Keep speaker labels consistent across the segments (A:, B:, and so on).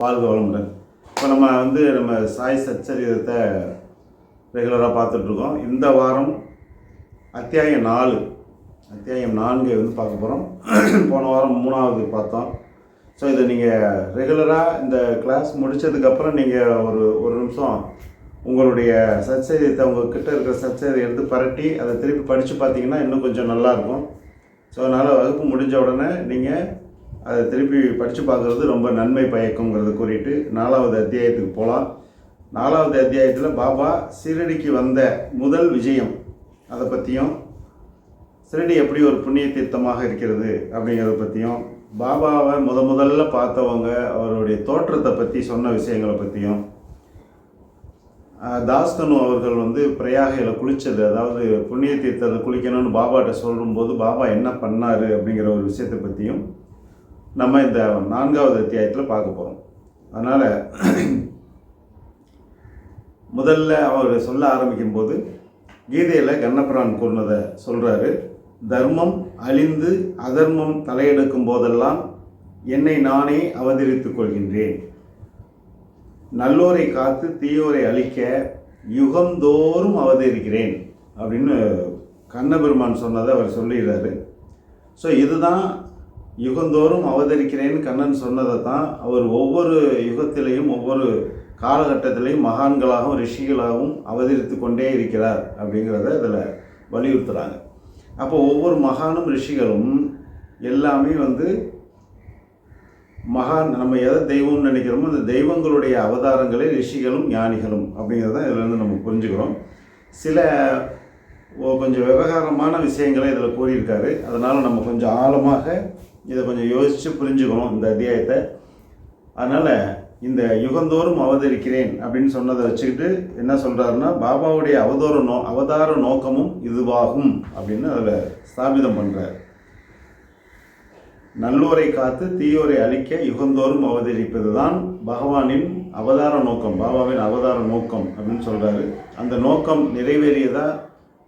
A: வாழ்க வளமுடன். இப்போ நம்ம சாய் சச்சரிதத்தை ரெகுலராக பார்த்துட்ருக்கோம். இந்த வாரம் அத்தியாயம் 4 பார்க்க போகிறோம். போன வாரம் 3வது பார்த்தோம். ஸோ இதை நீங்கள் ரெகுலராக இந்த கிளாஸ் முடித்ததுக்கப்புறம் நீங்கள் ஒரு நிமிஷம் உங்களுடைய சச்சரிதத்தை உங்கள்கிட்ட இருக்கிற சச்சரிதை எடுத்து பரட்டி அதை திருப்பி படித்து பார்த்தீங்கன்னா இன்னும் கொஞ்சம் நல்லாயிருக்கும். ஸோ அதனால் வகுப்பு முடிஞ்ச உடனே நீங்கள் அதை திருப்பி படித்து பார்க்குறது ரொம்ப நன்மை பயக்குங்கிறத கூறிட்டு 4வது அத்தியாயத்துக்கு போகலாம். 4வது அத்தியாயத்தில் பாபா ஷிரடிக்கு வந்த முதல் விஜயம் அதை பற்றியும், ஷிரடி எப்படி ஒரு புண்ணிய தீர்த்தமாக இருக்கிறது அப்படிங்கிறத பற்றியும், பாபாவை முதல்ல பார்த்தவங்க அவருடைய தோற்றத்தை பற்றி சொன்ன விஷயங்களை பற்றியும், தாஸ்கனு அவர்கள் பிரயாகையில் குளித்தது, அதாவது புண்ணிய தீர்த்தத்தை குளிக்கணும்னு பாபாட்ட சொல்லும்போது பாபா என்ன பண்ணார் அப்படிங்கிற ஒரு விஷயத்தை பற்றியும் நம்ம இந்த 4வது அத்தியாயத்தில் பார்க்க போகிறோம். அதனால் முதல்ல அவர் சொல்ல ஆரம்பிக்கும்போது கீதையில் கண்ணபிரான் கூறினதை சொல்கிறாரு. தர்மம் அழிந்து அதர்மம் தலையெடுக்கும் போதெல்லாம் என்னை நானே அவதரித்துக் கொள்கின்றேன். நல்லோரை காத்து தீயோரை அழிக்க யுகந்தோறும் அவதரிக்கிறேன் அப்படின்னு கண்ணபெருமான் சொன்னதை அவர் சொல்லிடுறாரு. ஸோ இதுதான் யுகந்தோறும் அவதரிக்கிறேன்னு கண்ணன் சொன்னதை தான் அவர் ஒவ்வொரு யுகத்திலையும் ஒவ்வொரு காலகட்டத்திலையும் மகான்களாகவும் ரிஷிகளாகவும் அவதரித்து கொண்டே இருக்கிறார் அப்படிங்கிறத இதில் வலியுறுத்துகிறாங்க. அப்போ ஒவ்வொரு மகானும் ரிஷிகளும் எல்லாமே மகான், நம்ம எதை தெய்வம்னு நினைக்கிறோமோ அந்த தெய்வங்களுடைய அவதாரங்களே ரிஷிகளும் ஞானிகளும் அப்படிங்கிறத இதில் நம்ம புரிஞ்சுக்கிறோம். சில கொஞ்சம் விவகாரமான விஷயங்களை இதில் கூறியிருக்காரு. அதனால் நம்ம கொஞ்சம் ஆழமாக இதை கொஞ்சம் யோசித்து புரிஞ்சுக்கணும் இந்த அத்தியாயத்தை. அதனால் இந்த யுகந்தோறும் அவதரிக்கிறேன் அப்படின்னு சொன்னதை வச்சுக்கிட்டு என்ன சொல்கிறாருன்னா, பாபாவுடைய அவதார நோக்கமும் இதுவாகும் அப்படின்னு அதில் ஸ்தாபிதம் பண்ணுறார். நல்லோரை காத்து தீயோரை அழிக்க யுகந்தோறும் அவதரிப்பது தான் பகவானின் அவதார நோக்கம், பாபாவின் அவதார நோக்கம் அப்படின்னு சொல்கிறாரு. அந்த நோக்கம்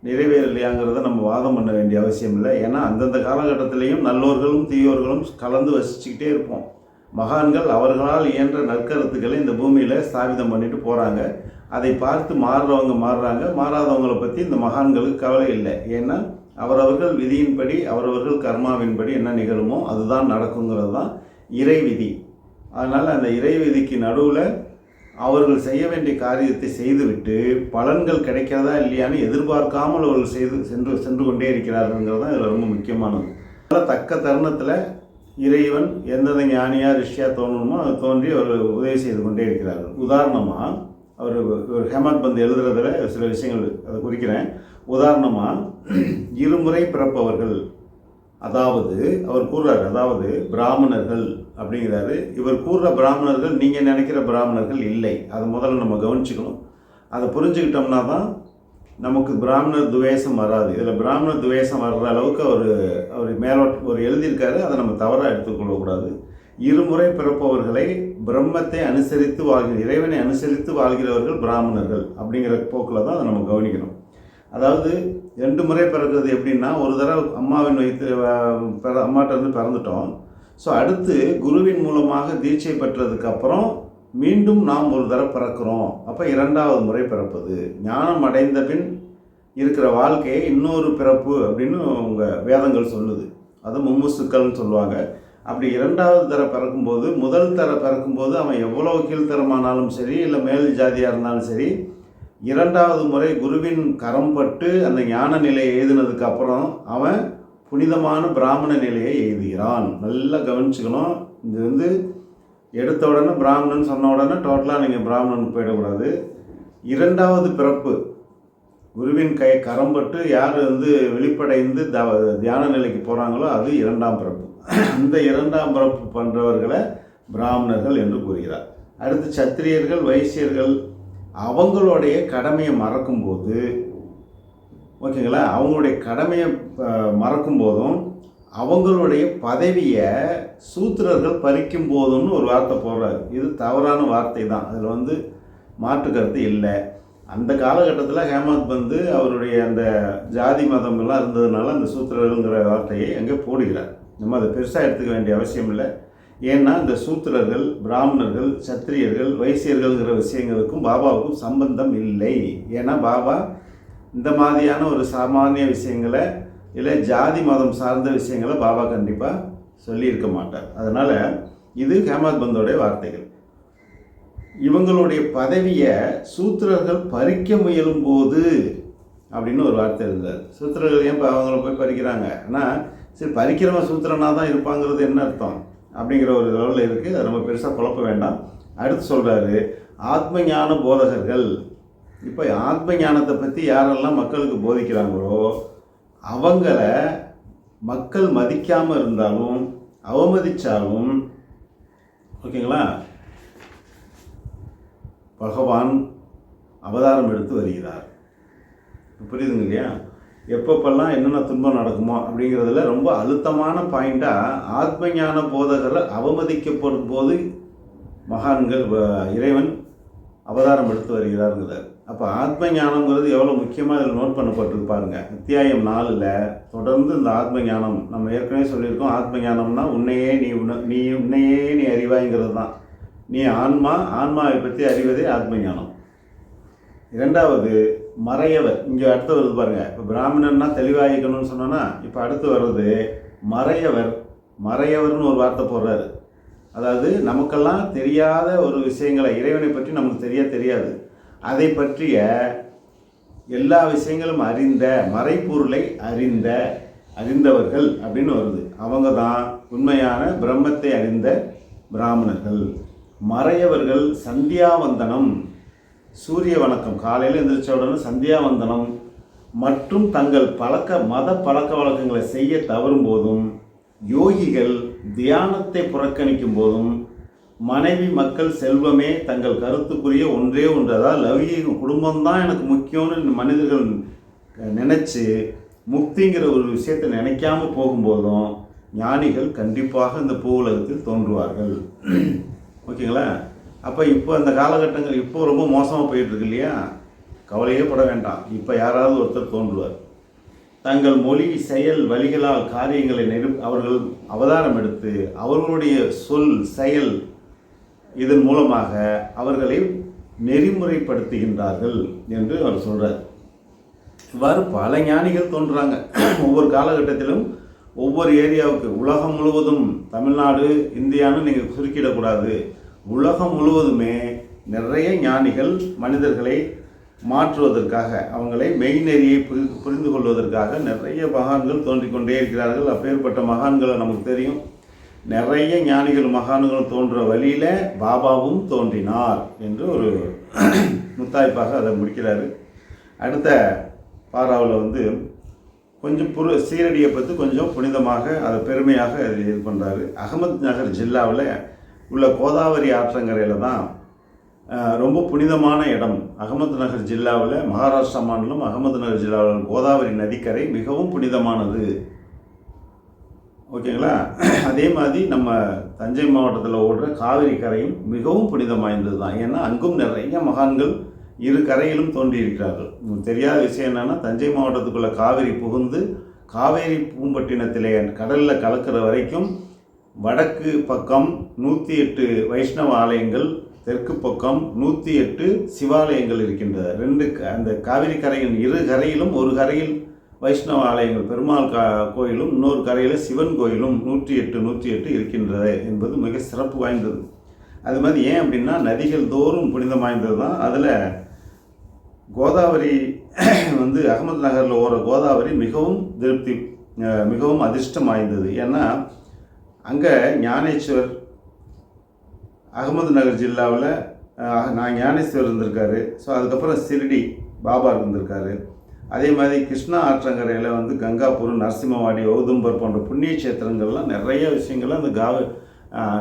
A: நிறைவேறலையாங்கிறத நம்ம வாதம் பண்ண வேண்டிய அவசியம் இல்லை. ஏன்னா அந்தந்த காலகட்டத்திலையும் நல்லோர்களும் தீயோர்களும் கலந்து வசிச்சுக்கிட்டே இருப்போம். மகான்கள் அவர்களால் இயன்ற நற்கருத்துக்களை இந்த பூமியில் ஸ்தாபிதம் பண்ணிட்டு போகிறாங்க. அதை பார்த்து மாறுறாங்க. மாறாதவங்களை பற்றி இந்த மகான்களுக்கு கவலை இல்லை. ஏன்னா அவரவர்கள் விதியின்படி அவரவர்கள் கர்மாவின்படி என்ன நிகழுமோ அதுதான் நடக்குங்கிறது தான் இறை விதி. அதனால் அந்த இறை விதிக்கு நடுவில் அவர்கள் செய்ய வேண்டிய காரியத்தை செய்துவிட்டு பலன்கள் கிடைக்கிறதா இல்லையான்னு எதிர்பார்க்காமல் அவர்கள் சென்று கொண்டே இருக்கிறார்கள்ங்கிறது தான் இதில் ரொம்ப முக்கியமானது. அதனால் தக்க தருணத்தில் இறைவன் எந்தெந்த ஞானியாக ரிஷியாக தோன்றணுமோ அது தோன்றி அவர் உதவி செய்து கொண்டே இருக்கிறார்கள். உதாரணமாக அவர் ஹேமத் பந்த் எழுதுறதுல சில விஷயங்கள் அதை குறிக்கிறேன். உதாரணமாக இருமுறை பிறப்பவர்கள், அதாவது அவர் கூறுறாரு, அதாவது பிராமணர்கள் அப்படிங்கிறாரு. இவர் கூறுற பிராமணர்கள் நீங்கள் நினைக்கிற பிராமணர்கள் இல்லை. அதை முதல்ல நம்ம கவனிச்சுக்கணும். அதை புரிஞ்சுக்கிட்டோம்னா தான் நமக்கு பிராமணர் துவேஷம் வராது. இதில் பிராமணர் துவேஷம் வர்ற அளவுக்கு அவர் எழுதியிருக்காரு. அதை நம்ம தவறாக எடுத்துக்கொள்ளக்கூடாது. இருமுறை பிறப்பவர்களை பிரம்மத்தை அனுசரித்து இறைவனை அனுசரித்து வாழ்கிறவர்கள் பிராமணர்கள் அப்படிங்கிற போக்கில் தான் அதை நம்ம கவனிக்கணும். அதாவது 2 முறை பிறக்கிறது எப்படின்னா, ஒரு தடவை அம்மாவின் அம்மாட்ட பிறந்துட்டோம். ஸோ அடுத்து குருவின் மூலமாக தீட்சை பெற்றதுக்கப்புறம் மீண்டும் நாம் ஒரு தடவை பிறக்கிறோம். அப்போ 2வது முறை பிறப்பது. ஞானம் அடைந்த பின் இருக்கிற வாழ்க்கையை இன்னொரு பிறப்பு அப்படின்னு உங்கள் வேதங்கள் சொல்லுது. அது மும்முசுக்கள்னு சொல்லுவாங்க. அப்படி 2வது தர பிறக்கும்போது, முதல் தர பிறக்கும்போது அவன் எவ்வளோ கீழ்த்தரமானாலும் சரி, இல்லை மேல் ஜாதியாக இருந்தாலும் சரி, 2வது முறை குருவின் கரம் பட்டு அந்த ஞான நிலையை எழுதினதுக்கு அப்புறம் அவன் புனிதமான பிராமண நிலையை எழுதுகிறான். நல்லா கவனிச்சுக்கணும். இது எடுத்த உடனே பிராமணன் சொன்ன உடனே டோட்டலாக நீங்கள் பிராமணனுக்கு போயிடக்கூடாது. 2வது பிறப்பு குருவின் கரம் பட்டு யார் வெளிப்படைந்து தியான நிலைக்கு போகிறாங்களோ அது 2ஆம் பிறப்பு. அந்த 2ஆம் பிறப்பு பண்ணுறவர்களை பிராமணர்கள் என்று கூறுகிறார். அடுத்து சத்திரியர்கள், வைசியர்கள் அவங்களுடைய கடமையை மறக்கும்போது, ஓகேங்களா, அவங்களுடைய கடமையை மறக்கும் போதும் அவங்களுடைய பதவியை சூத்திரர்கள் பறிக்கும் போதும்னு ஒரு வார்த்தை போடுறாரு. இது தவறான வார்த்தை தான். அதில் மாற்று கருத்து இல்லை. அந்த காலகட்டத்தில் ஹேமத் பந்த் அவருடைய அந்த ஜாதி மதம் எல்லாம் இருந்ததுனால அந்த சூத்திரர்கள்ங்கிற வார்த்தையை எங்கே போடுகிறார். நம்ம அதை பெருசாக எடுத்துக்க வேண்டிய அவசியம் இல்லை. ஏன்னா இந்த சூத்திரர்கள், பிராமணர்கள், சத்திரியர்கள், வைசியர்கள்ங்கிற விஷயங்களுக்கும் பாபாவுக்கும் சம்பந்தம் இல்லை. ஏன்னா பாபா இந்த மாதிரியான ஒரு சாமானிய விஷயங்களை இல்லை ஜாதி மதம் சார்ந்த விஷயங்களை பாபா கண்டிப்பாக சொல்லியிருக்க மாட்டார். அதனால் இது ஹேமாத் பந்தோடைய வார்த்தைகள். இவங்களுடைய பதவியை சூத்திரர்கள் பறிக்க முயலும் போது அப்படின்னு ஒரு வார்த்தை இருந்தார். சூத்திரர்கள் ஏன் அவங்கள போய் பறிக்கிறாங்க? ஆனால் சரி, பறிக்கிறவன் சூத்திரனாக தான் இருப்பாங்கிறது என்ன அர்த்தம் அப்படிங்கிற ஒரு லெவலில் இருக்குது. அதை நம்ம பெருசாக குழப்ப வேண்டாம். அடுத்து சொல்கிறாரு ஆத்ம ஞான போதகர்கள். இப்போ ஆத்ம ஞானத்தை பற்றி யாரெல்லாம் மக்களுக்கு போதிக்கிறாங்களோ அவங்கள மக்கள் மதிக்காமல் இருந்தாலும் அவமதித்தாலும் ஓகேங்களா, பகவான் அவதாரம் எடுத்து வருகிறார். புரியுதுங்க இல்லையா? எப்பப்பெல்லாம் என்னென்ன துன்பம் நடக்குமோ அப்படிங்கிறதுல ரொம்ப அழுத்தமான பாயிண்டாக ஆத்ம ஞான போதகர் அவமதிக்கப்படும் போது மகான்கள் இறைவன் அவதாரம் எடுத்து வருகிறாருங்கிறார். அப்போ ஆத்ம ஞானங்கிறது எவ்வளோ முக்கியமாக இதில் நோட் பண்ணப்பட்டிருக்கு பாருங்கள். அத்தியாயம் 4ல் தொடர்ந்து இந்த ஆத்ம ஞானம் நம்ம ஏற்கனவே சொல்லியிருக்கோம். ஆத்ம ஞானம்னா உன்னையே நீ அறிவாய்ங்கிறது தான். நீ ஆன்மாவை பற்றி அறிவதே ஆத்ம ஞானம். இரண்டாவது மறையவர். இங்கே அடுத்து வருது பாருங்கள். இப்போ பிராமணன்னா தெளிவாகிக்கணும்னு சொன்னோன்னா இப்போ அடுத்து வர்றது மறையவர்னு ஒரு வார்த்தை போடுறாரு. அதாவது நமக்கெல்லாம் தெரியாத ஒரு விஷயங்களை, இறைவனை பற்றி நமக்கு தெரியாது, அதை பற்றிய எல்லா விஷயங்களும் அறிந்த, மறைப்பொருளை அறிந்தவர்கள் அப்படின்னு வருது. அவங்க தான் உண்மையான பிரம்மத்தை அறிந்த பிராமணர்கள். மறையவர்கள் சந்தியாவந்தனம், சூரிய வணக்கம், காலையில் எழுந்திரிச்ச உடனே சந்தியாவந்தனம் மற்றும் தங்கள் மத பழக்க வழக்கங்களை செய்ய தவறும் போதும், யோகிகள் தியானத்தை புறக்கணிக்கும் போதும், மனைவி மக்கள் செல்வமே தங்கள் கருத்துக்குரிய ஒன்றே ஒன்று, அதாவது லௌகீக குடும்பம்தான் எனக்கு முக்கியம்னு மனிதர்கள் நினச்சி முக்திங்கிற ஒரு விஷயத்தை நினைக்காம போகும்போதும் ஞானிகள் கண்டிப்பாக இந்த பூ உலகத்தில் தோன்றுவார்கள். ஓகேங்களா? அப்போ இப்போ அந்த காலகட்டங்கள் இப்போ ரொம்ப மோசமாக போயிட்டுருக்கு இல்லையா? கவலையே பட வேண்டாம். இப்போ யாராவது ஒருத்தர் தோன்றுவார். தங்கள் மொழி, செயல், வழிகளால் காரியங்களை அவர்கள் அவதாரம் எடுத்து அவர்களுடைய சொல், செயல் இதன் மூலமாக அவர்களை நெறிமுறைப்படுத்துகின்றார்கள் என்று அவர் சொல்கிறார். இவ்வாறு பல ஞானிகள் தோன்றுறாங்க ஒவ்வொரு காலகட்டத்திலும், ஒவ்வொரு ஏரியாவுக்கு. உலகம் முழுவதும், தமிழ்நாடு, இந்தியான்னு நீங்கள் சுருக்கிடக்கூடாது, உலகம் முழுவதுமே நிறைய ஞானிகள் மனிதர்களை மாற்றுவதற்காக, அவங்களை மெய்நெறியை புரிந்து கொள்வதற்காக நிறைய மகான்கள் தோன்றிக்கொண்டே இருக்கிறார்கள். அப்பேற்பட்ட மகான்களை நமக்கு தெரியும். நிறைய ஞானிகள் மகான்களும் தோன்ற வழியில் பாபாவும் தோன்றினார் என்று ஒரு முத்தாய்ப்பாக அதை முடிக்கிறாரு. அடுத்த பாராவில் கொஞ்சம் சீரடியை பற்றி கொஞ்சம் புனிதமாக அதை பெருமையாக இது பண்ணுறாரு. அகமது நகர் ஜில்லாவில் உள்ள கோதாவரி ஆற்றங்கரையில் தான் ரொம்ப புனிதமான இடம். அகமது நகர் ஜில்லாவில், மகாராஷ்டிரா மாநிலம் அகமது நகர் ஜில்லாவில் கோதாவரி நதிக்கரை மிகவும் புனிதமானது. ஓகேங்களா? அதே மாதிரி நம்ம தஞ்சை மாவட்டத்தில் ஓடுற காவிரி கரையும் மிகவும் புனிதம் வாய்ந்தது தான். ஏன்னா அங்கும் நிறைய மகான்கள் இரு கரையிலும் தோன்றியிருக்கிறார்கள். உங்களுக்கு தெரியாத விஷயம் என்னென்னா, தஞ்சை மாவட்டத்துக்குள்ளே காவிரி புகுந்து காவேரி பூம்பட்டினத்திலே கடலில் கலக்கிற வரைக்கும் வடக்கு பக்கம் 108 வைஷ்ணவ ஆலயங்கள், தெற்கு பக்கம் 108 சிவாலயங்கள் இருக்கின்றது. அந்த காவிரி கரையின் இரு கரையிலும், ஒரு கரையில் வைஷ்ணவ ஆலயங்கள் பெருமாள் கோயிலும், இன்னொரு கரையில் சிவன் கோயிலும் 108 இருக்கின்றது என்பது மிக சிறப்பு வாய்ந்தது. அது மாதிரி ஏன் அப்படின்னா, நதிகள் தோறும் புனிதம் வாய்ந்தது தான். அதில் கோதாவரி அகமது நகரில் ஓடுற கோதாவரி மிகவும் அதிர்ஷ்டம் வாய்ந்தது. ஏன்னா அங்கே ஞானேஸ்வர், அகமது நகர் ஜில்லாவில் ஞானேஸ்வர் இருந்திருக்காரு. ஸோ அதுக்கப்புறம் சிரிடி பாபா இருந்திருக்காரு. அதே மாதிரி கிருஷ்ணா ஆற்றங்கரையில் கங்காபுரம், நரசிம்மவாடி, ஔதும்பர் போன்ற புண்ணிய கஷேத்திரங்கள்லாம் நிறைய விஷயங்கள் அந்த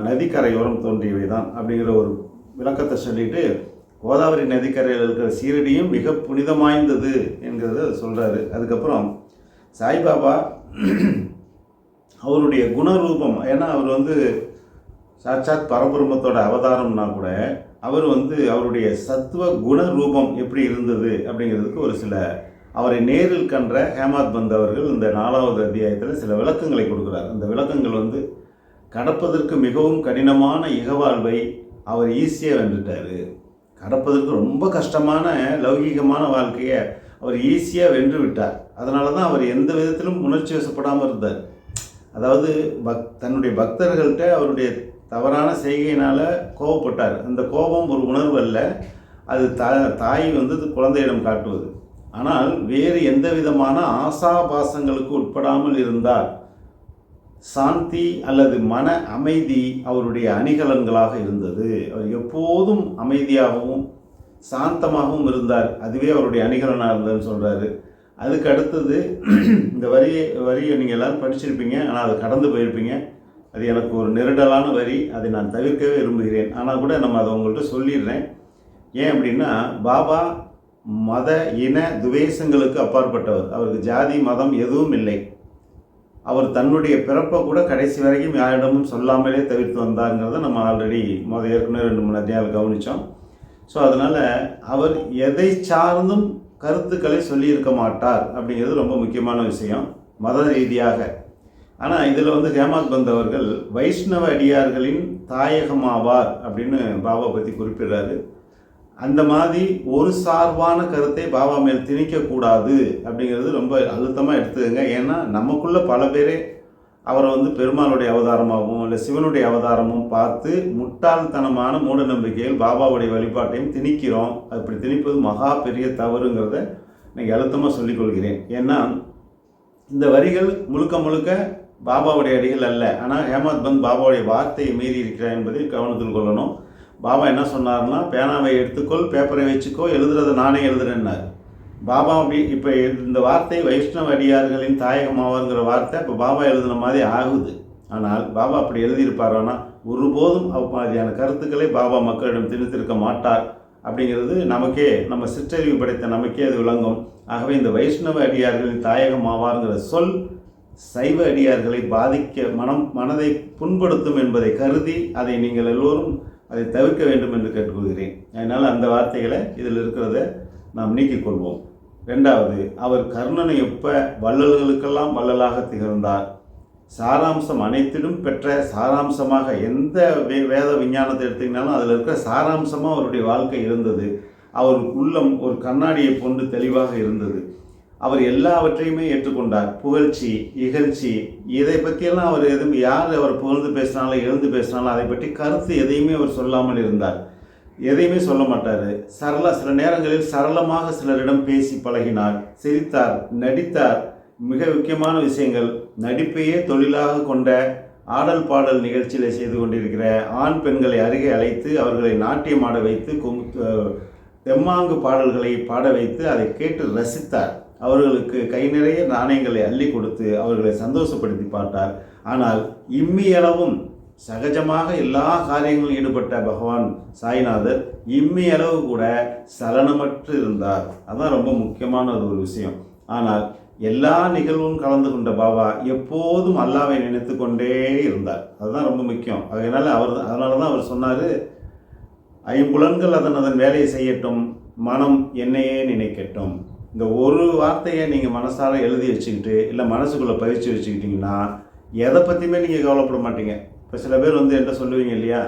A: நதிக்கரையோரம் தோன்றியவை தான் அப்படிங்கிற ஒரு விளக்கத்தை சொல்லிட்டு, கோதாவரி நதிக்கரையில் இருக்கிற சீரடியும் மிக புனிதமாய்ந்தது என்கிறத சொல்கிறாரு. அதுக்கப்புறம் சாய்பாபா அவருடைய குணரூபம், ஏன்னா அவர் சாட்சாத் பரபிரம்மத்தோட அவதாரம்னா கூட அவர் அவருடைய சத்துவ குண ரூபம் எப்படி இருந்தது அப்படிங்கிறதுக்கு ஒரு சில, அவரை நேரில் கன்ற ஹேமாத் பந்த் அவர்கள் இந்த 4வது அத்தியாயத்தில் சில விளக்கங்களை கொடுக்குறார். அந்த விளக்கங்கள் கடப்பதற்கு மிகவும் கடினமான இகவாழ்வை அவர் ஈஸியாக வென்றுட்டார். கடப்பதற்கு ரொம்ப கஷ்டமான லௌகீகமான வாழ்க்கையை அவர் ஈஸியாக வென்று விட்டார். அதனால தான் அவர் எந்த விதத்திலும் உணர்ச்சி வசப்படாமல் இருந்தார். அதாவது தன்னுடைய பக்தர்கள்ட்ட அவருடைய தவறான செய்கையினால் கோபப்பட்டார். அந்த கோபம் ஒரு உணர்வு அல்ல, அது தாய் குழந்தையிடம் காட்டுவது. ஆனால் வேறு எந்த விதமான ஆசாபாசங்களுக்கு உட்படாமல் இருந்தார். சாந்தி அல்லது மன அமைதி அவருடைய அணிகலன்களாக இருந்தது. அவர் எப்போதும் அமைதியாகவும் சாந்தமாகவும் இருந்தார். அதுவே அவருடைய அணிகலனாக இருந்ததுன்னு சொல்கிறாரு. அதுக்கு அடுத்தது இந்த வரியை நீங்கள் எல்லோரும் படிச்சிருப்பீங்க, ஆனால் அதை கடந்து போயிருப்பீங்க. அது எனக்கு ஒரு நெருடலான வரி, அதை நான் தவிர்க்கவே விரும்புகிறேன். ஆனால் கூட நம்ம அதை உங்கள்கிட்ட சொல்லிடுறேன். ஏன் அப்படின்னா, பாபா மத இன துவேஷங்களுக்கு அப்பாற்பட்டவர். அவருக்கு ஜாதி மதம் எதுவும் இல்லை. அவர் தன்னுடைய பிறப்பை கூட கடைசி வரைக்கும் யாரிடமும் சொல்லாமலே தவிர்த்து வந்தாருங்கிறத நம்ம ஆல்ரெடி ஏற்கனவே 2-3 அத்தியாயம் கவனித்தோம். ஸோ அதனால் அவர் எதை சார்ந்தும் கருத்துக்களை சொல்லியிருக்க மாட்டார் அப்படிங்கிறது ரொம்ப முக்கியமான விஷயம் மத ரீதியாக. ஆனால் இதில் ஹேமாத் பந்த் அவர்கள் வைஷ்ணவ அடியார்களின் தாயகமாவார் அப்படின்னு பாபா பற்றி குறிப்பிடுறாரு. அந்த மாதிரி ஒரு சார்பான கருத்தை பாபா மேல் திணிக்கக்கூடாது அப்படிங்கிறது ரொம்ப அழுத்தமாக எடுத்துக்கங்க. ஏன்னா நமக்குள்ள பல பேரே அவரை பெருமாளுடைய அவதாரமாகவும் இல்லை சிவனுடைய அவதாரமும் பார்த்து முட்டாள்தனமான மூட நம்பிக்கைகள் பாபாவுடைய வழிபாட்டையும் திணிக்கிறோம். அப்படி திணிப்பது மகா பெரிய தவறுங்கிறத நீங்கள் அழுத்தமாக சொல்லிக்கொள்கிறேன். ஏன்னா இந்த வரிகள் முழுக்க முழுக்க பாபாவுடைய அடிகள் அல்ல. ஆனால் ஹேமாத் பந்த் பாபாவுடைய வார்த்தையை மீறி இருக்கிறார் என்பதை கவனத்தில் கொள்ளணும். பாபா என்ன சொன்னார்னா, பேனாவை எடுத்துக்கொள், பேப்பரை வச்சுக்கோ, எழுதுறதை நானே எழுதுறேன்னார். பாபா அப்படி இப்போ இந்த வார்த்தை வைஷ்ணவ அடியார்களின் தாயகமாவாருங்கிற வார்த்தை இப்போ பாபா எழுதுன மாதிரி ஆகுது. ஆனால் பாபா அப்படி எழுதியிருப்பாரானா ஒருபோதும் மாதிரியான கருத்துக்களை பாபா மக்களிடம் திணித்திருக்க மாட்டார் அப்படிங்கிறது நமக்கே, நம்ம சிற்றறிவு படைத்த நமக்கே அது விளங்கும். ஆகவே இந்த வைஷ்ணவ அடியார்களின் தாயகமாவாருங்கிற சொல் சைவ அடியார்களை பாதிக்க மனதை புண்படுத்தும் என்பதை கருதி அதை நீங்கள் எல்லோரும் அதை தவிர்க்க வேண்டும் என்று கேட்டுக்கொள்கிறேன். அதனால் அந்த வார்த்தைகளை இதில் இருக்கிறத நாம் நீக்கிக்கொள்வோம். 2வது, அவர் கர்ணனை ஒப்ப வள்ளல்களுக்கெல்லாம் வள்ளலாக திகழ்ந்தார். சாராம்சம் அனைத்திலும் பெற்ற சாராம்சமாக எந்த வேத விஞ்ஞானத்தை எடுத்திங்கனாலும் அதில் இருக்கிற சாராம்சமாக அவருடைய வாழ்க்கை இருந்தது. அவர் உள்ளம் ஒரு கண்ணாடியை போன்று தெளிவாக இருந்தது. அவர் எல்லாவற்றையுமே ஏற்றுக்கொண்டார். புகழ்ச்சி, இகழ்ச்சி, இதை பற்றியெல்லாம் அவர் எதுவும் யார் அவர் புகழ்ந்து பேசினாலும் எழுந்து பேசினாலும் அதை பற்றி கருத்து எதையுமே அவர் சொல்லாமல் இருந்தார். எதையுமே சொல்ல மாட்டார். சில நேரங்களில் சரளமாக சிலரிடம் பேசி பழகினார், சிரித்தார், நடித்தார். மிக முக்கியமான விஷயங்கள், நடிப்பையே தொழிலாக கொண்ட ஆடல் பாடல் நிகழ்ச்சியில் செய்து கொண்டிருக்கிற ஆண் பெண்களை அருகே அழைத்து அவர்களை நாட்டியம் ஆட வைத்து தெம்மாங்கு பாடல்களை பாட வைத்து அதை கேட்டு ரசித்தார். அவர்களுக்கு கை நிறைய நாணயங்களை அள்ளி கொடுத்து அவர்களை சந்தோஷப்படுத்தி பார்த்தார். ஆனால் இம்மியளவும் சகஜமாக எல்லா காரியங்களும் ஈடுபட்ட பகவான் சாய்நாதர் இம்மியளவு கூட சலனமற்று இருந்தார். அதுதான் ரொம்ப முக்கியமான ஒரு விஷயம். ஆனால் எல்லா நிகழ்வும் கலந்து கொண்ட பாபா எப்போதும் அல்லாவை நினைத்து கொண்டே இருந்தார். அதுதான் ரொம்ப முக்கியம். அதனால தான் அவர் சொன்னார், ஐம்புலன்கள் அதன் வேலையை செய்யட்டும், மனம் என்னையே நினைக்கட்டும். இந்த ஒரு வார்த்தையை நீங்கள் மனசார எழுதி வச்சுக்கிட்டு இல்லை மனசுக்குள்ளே பயிற்சி வச்சுக்கிட்டிங்கன்னா எதை பற்றியுமே நீங்கள் கவலைப்பட மாட்டீங்க. இப்போ சில பேர் என்ன சொல்லுவீங்க இல்லையா,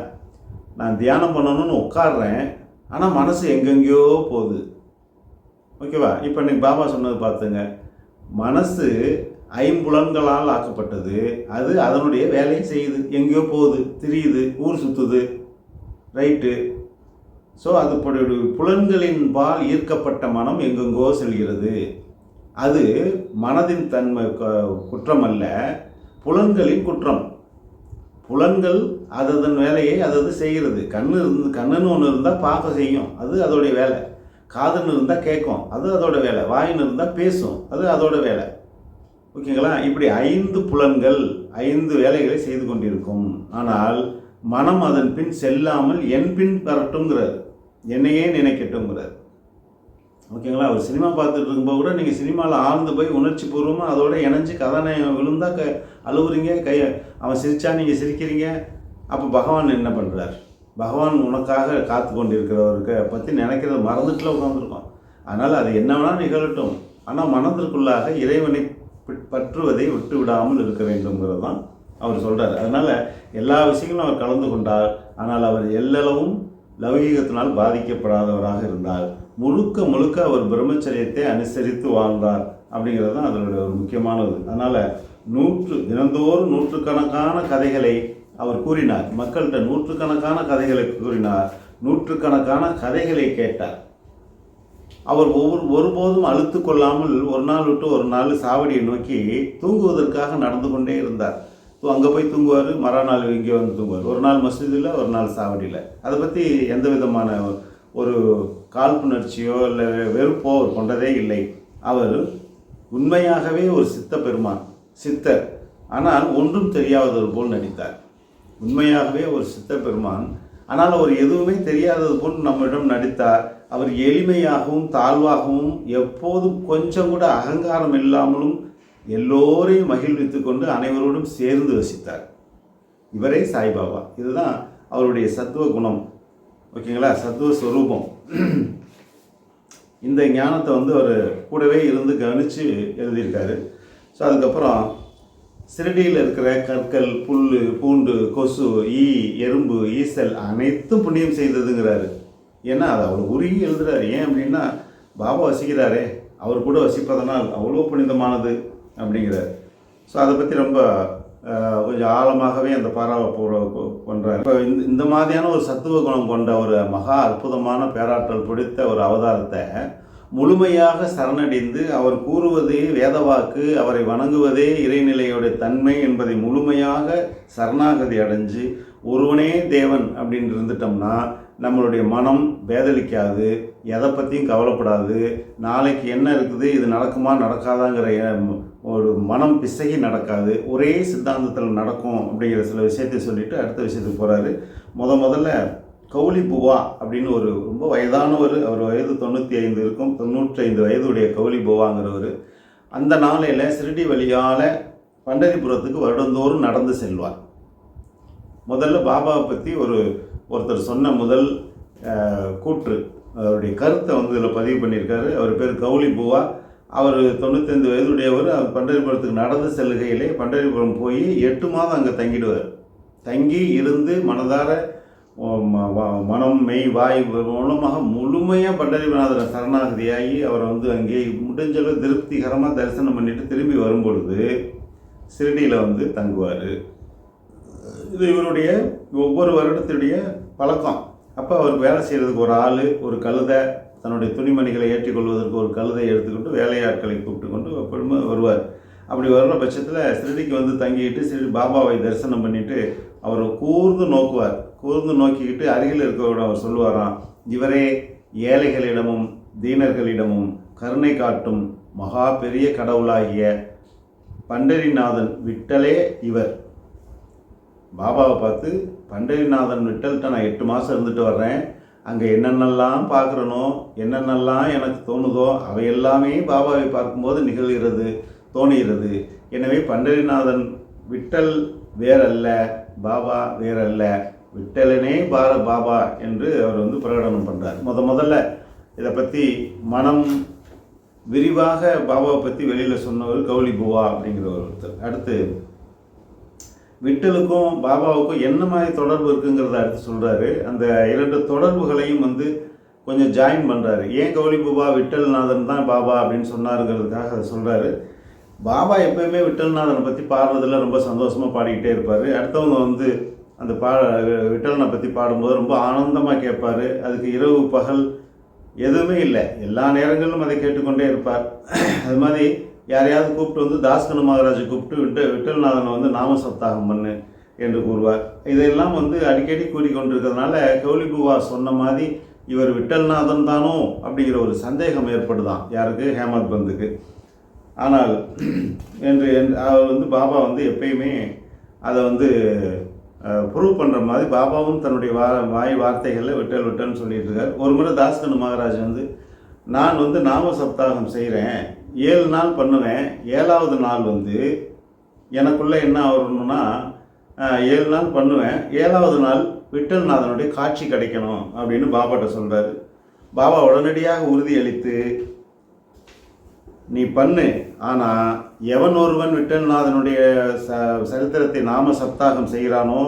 A: நான் தியானம் பண்ணணும்னு உட்காடுறேன், ஆனால் மனசு எங்கெங்கேயோ போகுது. ஓகேவா? இப்போ இன்னைக்கு பாபா சொன்னது பார்த்துங்க, மனசு ஐம்புலன்களால் ஆக்கப்பட்டது. அது அதனுடைய வேலையை செய்யுது, எங்கேயோ போகுது, திரியுது, ஊர் சுற்றுது, ரைட்டு. ஸோ அது புலன்களின் பால் ஈர்க்கப்பட்ட மனம் எங்கெங்கோ செல்கிறது. அது மனதின் தன்மை குற்றம் அல்ல, புலன்களின் குற்றம். புலன்கள் அதன் வேலையை அது செய்கிறது. கண்ணுன்னு ஒன்று இருந்தால் பார்க்க செய்யும், அது அதோடைய வேலை. காதுன்னு இருந்தால் கேட்கும், அது அதோட வேலை. வாயின்னு இருந்தால் பேசும், அது அதோட வேலை. ஓகேங்களா? இப்படி 5 புலன்கள் 5 வேலைகளை செய்து கொண்டிருக்கும். ஆனால் மனம் அதன் பின் செல்லாமல் என் பின் வரட்டுங்கிறார், என்னையே நினைக்கட்டுங்கிறார். ஓகேங்களா? அவர் சினிமா பார்த்துட்டு இருக்கும்போது கூட நீங்கள் சினிமாவில் ஆழ்ந்து போய் உணர்ச்சி பூர்வமாக அதோட இணைஞ்சு கதாநாயகம் விழுந்தால் அழுவுறீங்க, அவன் சிரித்தா நீங்கள் சிரிக்கிறீங்க. அப்போ பகவான் என்ன பண்ணுறார்? பகவான் உனக்காக காத்து கொண்டிருக்கிறவருக்கு பற்றி நினைக்கிறத மறந்துட்டுல உட்காந்துருக்கோம். அதனால் அது என்ன வேணால் நிகழட்டும், ஆனால் மனதிற்குள்ளாக இறைவனை பற்றுவதை விட்டு விடாமல் இருக்க வேண்டும்ங்கிறது தான் அவர் சொல்கிறார். அதனால் எல்லா விஷயங்களும் அவர் கலந்து கொண்டார். ஆனால் அவர் எல்லளவும் லௌகீகத்தினால் பாதிக்கப்படாதவராக இருந்தார். முழுக்க முழுக்க அவர் பிரம்மச்சரியத்தை அனுசரித்து வாழ்ந்தார் அப்படிங்கிறது தான் அதனுடைய ஒரு முக்கியமானது. அதனால் தினந்தோறும் நூற்றுக்கணக்கான கதைகளை அவர் கூறினார். மக்கள்கிட்ட நூற்றுக்கணக்கான கதைகளை கூறினார். நூற்றுக்கணக்கான கதைகளை கேட்டார். அவர் ஒருபோதும் அழுத்து கொள்ளாமல் ஒரு நாள் விட்டு ஒரு நாள் சாவடியை நோக்கி தூங்குவதற்காக நடந்து கொண்டே இருந்தார். அங்கே போய் தூங்குவார், மறுநாள் இங்கே வந்து தூங்குவார். ஒரு நாள் மசூதியில், ஒரு நாள் சாவடியில். அதை பற்றி எந்த விதமான ஒரு காழ்ப்புணர்ச்சியோ இல்லை வெறுப்போ அவர் கொண்டதே இல்லை. அவர் உண்மையாகவே ஒரு சித்தர். ஆனால் ஒன்றும் தெரியாதவர் போல் நடித்தார். உண்மையாகவே ஒரு சித்த பெருமான், ஆனால் அவர் எதுவுமே தெரியாதது போல் நம்மிடம் நடித்தார். அவர் எளிமையாகவும் தாழ்வாகவும் எப்போதும் கொஞ்சம் கூட அகங்காரம் இல்லாமலும் எல்லோரையும் மகிழ்வித்து கொண்டு அனைவரோடும் சேர்ந்து வசித்தார். இவரே சாய்பாபா. இதுதான் அவருடைய சத்துவ குணம். ஓகேங்களா, சத்துவ ஸ்வரூபம். இந்த ஞானத்தை அவர் கூடவே இருந்து கவனித்து எழுதியிருக்காரு. ஸோ அதுக்கப்புறம் சிறுடியில் இருக்கிற கற்கள், புல், பூண்டு, கொசு, ஈ, எறும்பு, ஈசல் அனைத்தும் புண்ணியம் செய்ததுங்கிறாரு. ஏன்னா அதை அவர் உருகி எழுதுறாரு. ஏன் அப்படின்னா பாபா வசிக்கிறாரே, அவர் கூட வசிப்பதனால் அவ்வளோ புனிதமானது அப்படிங்கிறார். ஸோ அதை பற்றி ரொம்ப கொஞ்சம் ஆழமாகவே அந்த பாராவை பண்ணுறாரு. இப்போ இந்த மாதிரியான ஒரு சத்துவ குணம் கொண்ட ஒரு மகா அற்புதமான பேராற்றல் பிடித்த ஒரு அவதாரத்தை முழுமையாக சரணடைந்து அவர் கூறுவதே வேதவாக்கு, அவரை வணங்குவதே இறைநிலையோட தன்மை என்பதை முழுமையாக சரணாகதி அடைஞ்சு ஒருவனே தேவன் அப்படின்னு இருந்துட்டோம்னா நம்மளுடைய மனம் பேதலிக்காது, எதை பற்றியும் கவலைப்படாது. நாளைக்கு என்ன இருக்குது, இது நடக்குமா நடக்காதாங்கிற ஒரு மனம் பிசகி நடக்காது. ஒரே சித்தாந்தத்தில் நடக்கும் அப்படிங்கிற சில விஷயத்தை சொல்லிவிட்டு அடுத்த விஷயத்துக்கு போகிறாரு. முதல்ல கௌலி புவா அப்படின்னு ஒரு ரொம்ப வயதானவர், அவர் வயது 95 இருக்கும், 95 வயதுடைய கௌலி புவாங்கிறவர் அந்த நாளையில் சிறுடி வழியால் பண்டரிபுரத்துக்கு வருடந்தோறும் நடந்து செல்வார். முதல்ல பாபாவை பற்றி ஒருத்தர் சொன்ன முதல் கூற்று, அவருடைய கருத்தை இதில் பதிவு பண்ணியிருக்காரு. அவர் பேர் கௌலி புவா. அவர் 95 வயதுடையவர். அவர் பண்டரிபுரத்துக்கு நடந்து செல்லுகையிலே பண்டரிபுரம் போய் 8 மாதம் அங்கே தங்கிடுவார். தங்கி இருந்து மனதார மனம், மெய், வாய் மூலமாக முழுமையாக பண்டரிநாதரை சரணாகதியாகி அவர் அங்கே முடிஞ்சளவு திருப்திகரமாக தரிசனம் பண்ணிட்டு திரும்பி வரும்பொழுது சிறுடியில் தங்குவார். இது இவருடைய ஒவ்வொரு வருடத்துடைய பழக்கம். அப்போ அவர் வேலை செய்கிறதுக்கு ஒரு ஆள், ஒரு கழுதை, தன்னுடைய துணிமணிகளை ஏற்றிக்கொள்வதற்கு ஒரு கழுதை எடுத்துக்கிட்டு வேலையாட்களை கூப்பிட்டு கொண்டு எப்பொழுதுமே வருவார். அப்படி வர்ற பட்சத்தில் சிறுடிக்கு தங்கிட்டு பாபாவை தரிசனம் பண்ணிவிட்டு அவர் கூர்ந்து நோக்குவார். கூர்ந்து நோக்கிக்கிட்டு அருகில் இருக்கிறவரோட அவர் சொல்லுவாராம், இவரே ஏழைகளிடமும் தீனர்களிடமும் கருணை காட்டும் மகா பெரிய கடவுளாகிய பண்டரிநாதன் விட்டலே இவர். பாபாவை பார்த்து, பண்டரிநாதன் விட்டல்கிட்ட நான் 8 மாதம் இருந்துட்டு வர்றேன், அங்கே என்னென்னலாம் பார்க்குறனோ, என்னென்னலாம் எனக்கு தோணுதோ அவை எல்லாமே பாபாவை பார்க்கும்போது நிகழ்கிறது, தோணுகிறது. எனவே பண்டரிநாதன் விட்டல் வேறல்ல, பாபா வேறல்ல, விட்டலனே பாபா என்று அவர் பிரகடனம் பண்ணுறார். முதல்ல இதை பற்றி மனம் விரிவாக பாபாவை பற்றி வெளியில் சொன்னவர் கௌலி புவா அப்படிங்கிற ஒருத்தர். அடுத்து விட்டலுக்கும் பாபாவுக்கும் என்ன மாதிரி தொடர்பு இருக்குங்கிறத அடுத்து சொல்கிறாரு. அந்த 2 தொடர்புகளையும் கொஞ்சம் ஜாயின் பண்ணுறாரு. ஏன் கௌலி புவா விட்டல்நாதன் தான் பாபா அப்படின்னு சொன்னாருங்கிறதுக்காக அதை சொல்கிறாரு. பாபா எப்போயுமே விட்டல்நாதனை பற்றி பாடுறதுல ரொம்ப சந்தோஷமாக பாடிக்கிட்டே இருப்பார். அடுத்தவங்க அந்த விட்டலனை பற்றி பாடும்போது ரொம்ப ஆனந்தமாக கேட்பார். அதுக்கு இரவு பகல் எதுவுமே இல்லை, எல்லா நேரங்களிலும் அதை கேட்டுக்கொண்டே இருப்பார். அது மாதிரி யாரையாவது கூப்பிட்டு தாஸ்கனு மகாராஜை கூப்பிட்டு விட்டல்நாதனை நாம சப்தாகம் பண்ணு என்று கூறுவார். இதெல்லாம் அடிக்கடி கூறிக்கொண்டிருக்கிறதுனால கௌலி புவா சொன்ன மாதிரி இவர் விட்டல்நாதன் தானோ அப்படிங்கிற ஒரு சந்தேகம் ஏற்படுதான் யாருக்கு, ஹேமத் பந்துக்கு. ஆனால் என்று அவர் பாபா எப்பயுமே அதை ப்ரூவ் பண்ணுற மாதிரி பாபாவும் தன்னுடைய வாய் வார்த்தைகளில் விட்டல்னு சொல்லிட்டு இருக்கார். ஒரு முறை தாஸ்கனு மகாராஜ் நான் நாம சப்தாகம் செய்கிறேன், 7 நாள் பண்ணுவேன், 7ஆவது நாள் எனக்குள்ளே என்ன வரணும்னா 7 நாள் பண்ணுவேன், 7ஆவது நாள் விட்டல்நாதனுடைய காட்சி கிடைக்கணும் அப்படின்னு பாபாட்ட சொல்கிறாரு. பாபா உடனடியாக உறுதியளித்து, நீ பண்ணு, ஆனால் எவன் ஒருவன் விட்டல்நாதனுடைய சரித்திரத்தை நாம சப்தாகம் செய்கிறானோ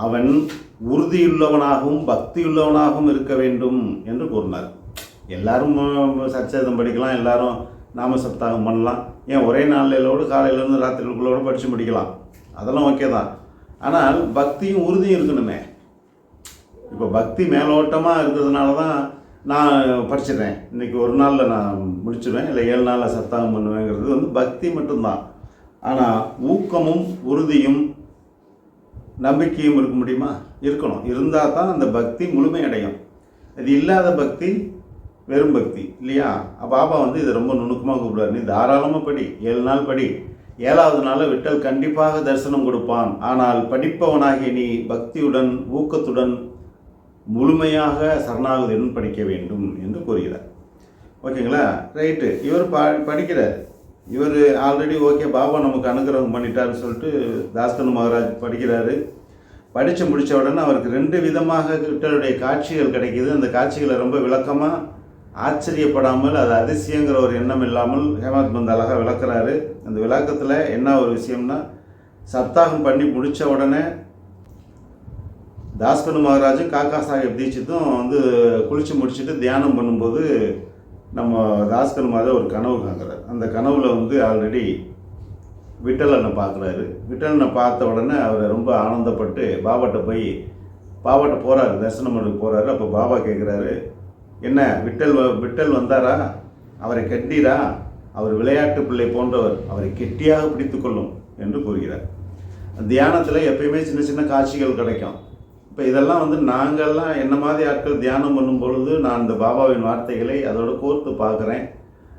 A: அவன் உறுதியுள்ளவனாகவும் பக்தியுள்ளவனாகவும் இருக்க வேண்டும் என்று கூறினார். எல்லாரும் சச்சரிதம் படிக்கலாம், எல்லாரும் நாம சப்தாகம் பண்ணலாம், ஏன் ஒரே நாளிலோடு காலையிலேருந்து ராத்திரிக்குள்ளோடு படித்து முடிக்கலாம், அதெல்லாம் ஓகே தான். ஆனால் பக்தியும் உறுதியும் இருக்கணுமே. இப்போ பக்தி மேலோட்டமாக இருக்கிறதுனால தான் நான் படிச்சிடுறேன், இன்றைக்கி ஒரு நாளில் நான் முடிச்சிடுவேன், இல்லை 7 நாளில் சப்தாகம் பண்ணுவேங்கிறது வந்து பக்தி மட்டும்தான். ஆனால் ஊக்கமும் உறுதியும் நம்பிக்கையும் இருக்க முடியுமா? இருக்கணும். இருந்தால் தான் அந்த பக்தி முழுமையடையும். அது இல்லாத பக்தி வெறும் பக்தி இல்லையா? பாபா வந்து இதை ரொம்ப நுணுக்கமாக கூப்பிடுவார். நீ தாராளமாக படி, 7 நாள் படி, 7வது நாளில் விட்டல் கண்டிப்பாக தரிசனம் கொடுப்பான். ஆனால் படிப்பவனாகிய நீ பக்தியுடன் ஊக்கத்துடன் முழுமையாக சரணாகதியுடன் படிக்க வேண்டும் என்று கூறுகிறார். ஓகேங்களா? ரைட்டு. இவர் படிக்கிறார். இவர் ஆல்ரெடி ஓகே பாபா நமக்கு அனுகிரகம் பண்ணிட்டாருன்னு சொல்லிட்டு தாஸ்கனு மகாராஜ் படிக்கிறாரு. படித்து முடித்த உடனே அவருக்கு 2 விதமாக விட்டலுடைய காட்சிகள் கிடைக்கிது. அந்த காட்சிகளை ரொம்ப விளக்கமாக ஆச்சரியப்படாமல் அது அதிசயங்கிற ஒரு எண்ணம் இல்லாமல் ஹேமத் பந்த் அழகாக விளக்குறாரு. அந்த விளக்கத்தில் என்ன ஒரு விஷயம்னா, சப்தாகம் பண்ணி முடித்த உடனே தாஸ்கனு மகாராஜும் காக்கா சாஹேப் தீட்சித்தும் வந்து குளித்து முடிச்சுட்டு தியானம் பண்ணும்போது நம்ம தாஸ்கனு மகாராஜ் ஒரு கனவு காண்கிறார். அந்த கனவில் வந்து ஆல்ரெடி விட்டலனை பார்க்குறாரு. விட்டலனை பார்த்த உடனே அவர் ரொம்ப ஆனந்தப்பட்டு பாபாட்ட போகிறாரு, தரிசனம் பண்ண போகிறாரு. அப்போ பாபா கேட்குறாரு, என்ன விட்டல் வந்தாரா? அவரை கெட்டீரா? அவர் விளையாட்டு பிள்ளை போன்றவர், அவரை கெட்டியாக பிடித்து கொள்ளும் என்று கூறுகிறார். தியானத்தில் எப்பயுமே சின்ன சின்ன காட்சிகள் கிடைக்கும். இப்போ இதெல்லாம் வந்து நாங்கள்லாம் என்ன மாதிரி ஆட்கள் தியானம் பண்ணும் பொழுது நான் இந்த பாபாவின் வார்த்தைகளை அதோடு கோர்த்து பார்க்குறேன்.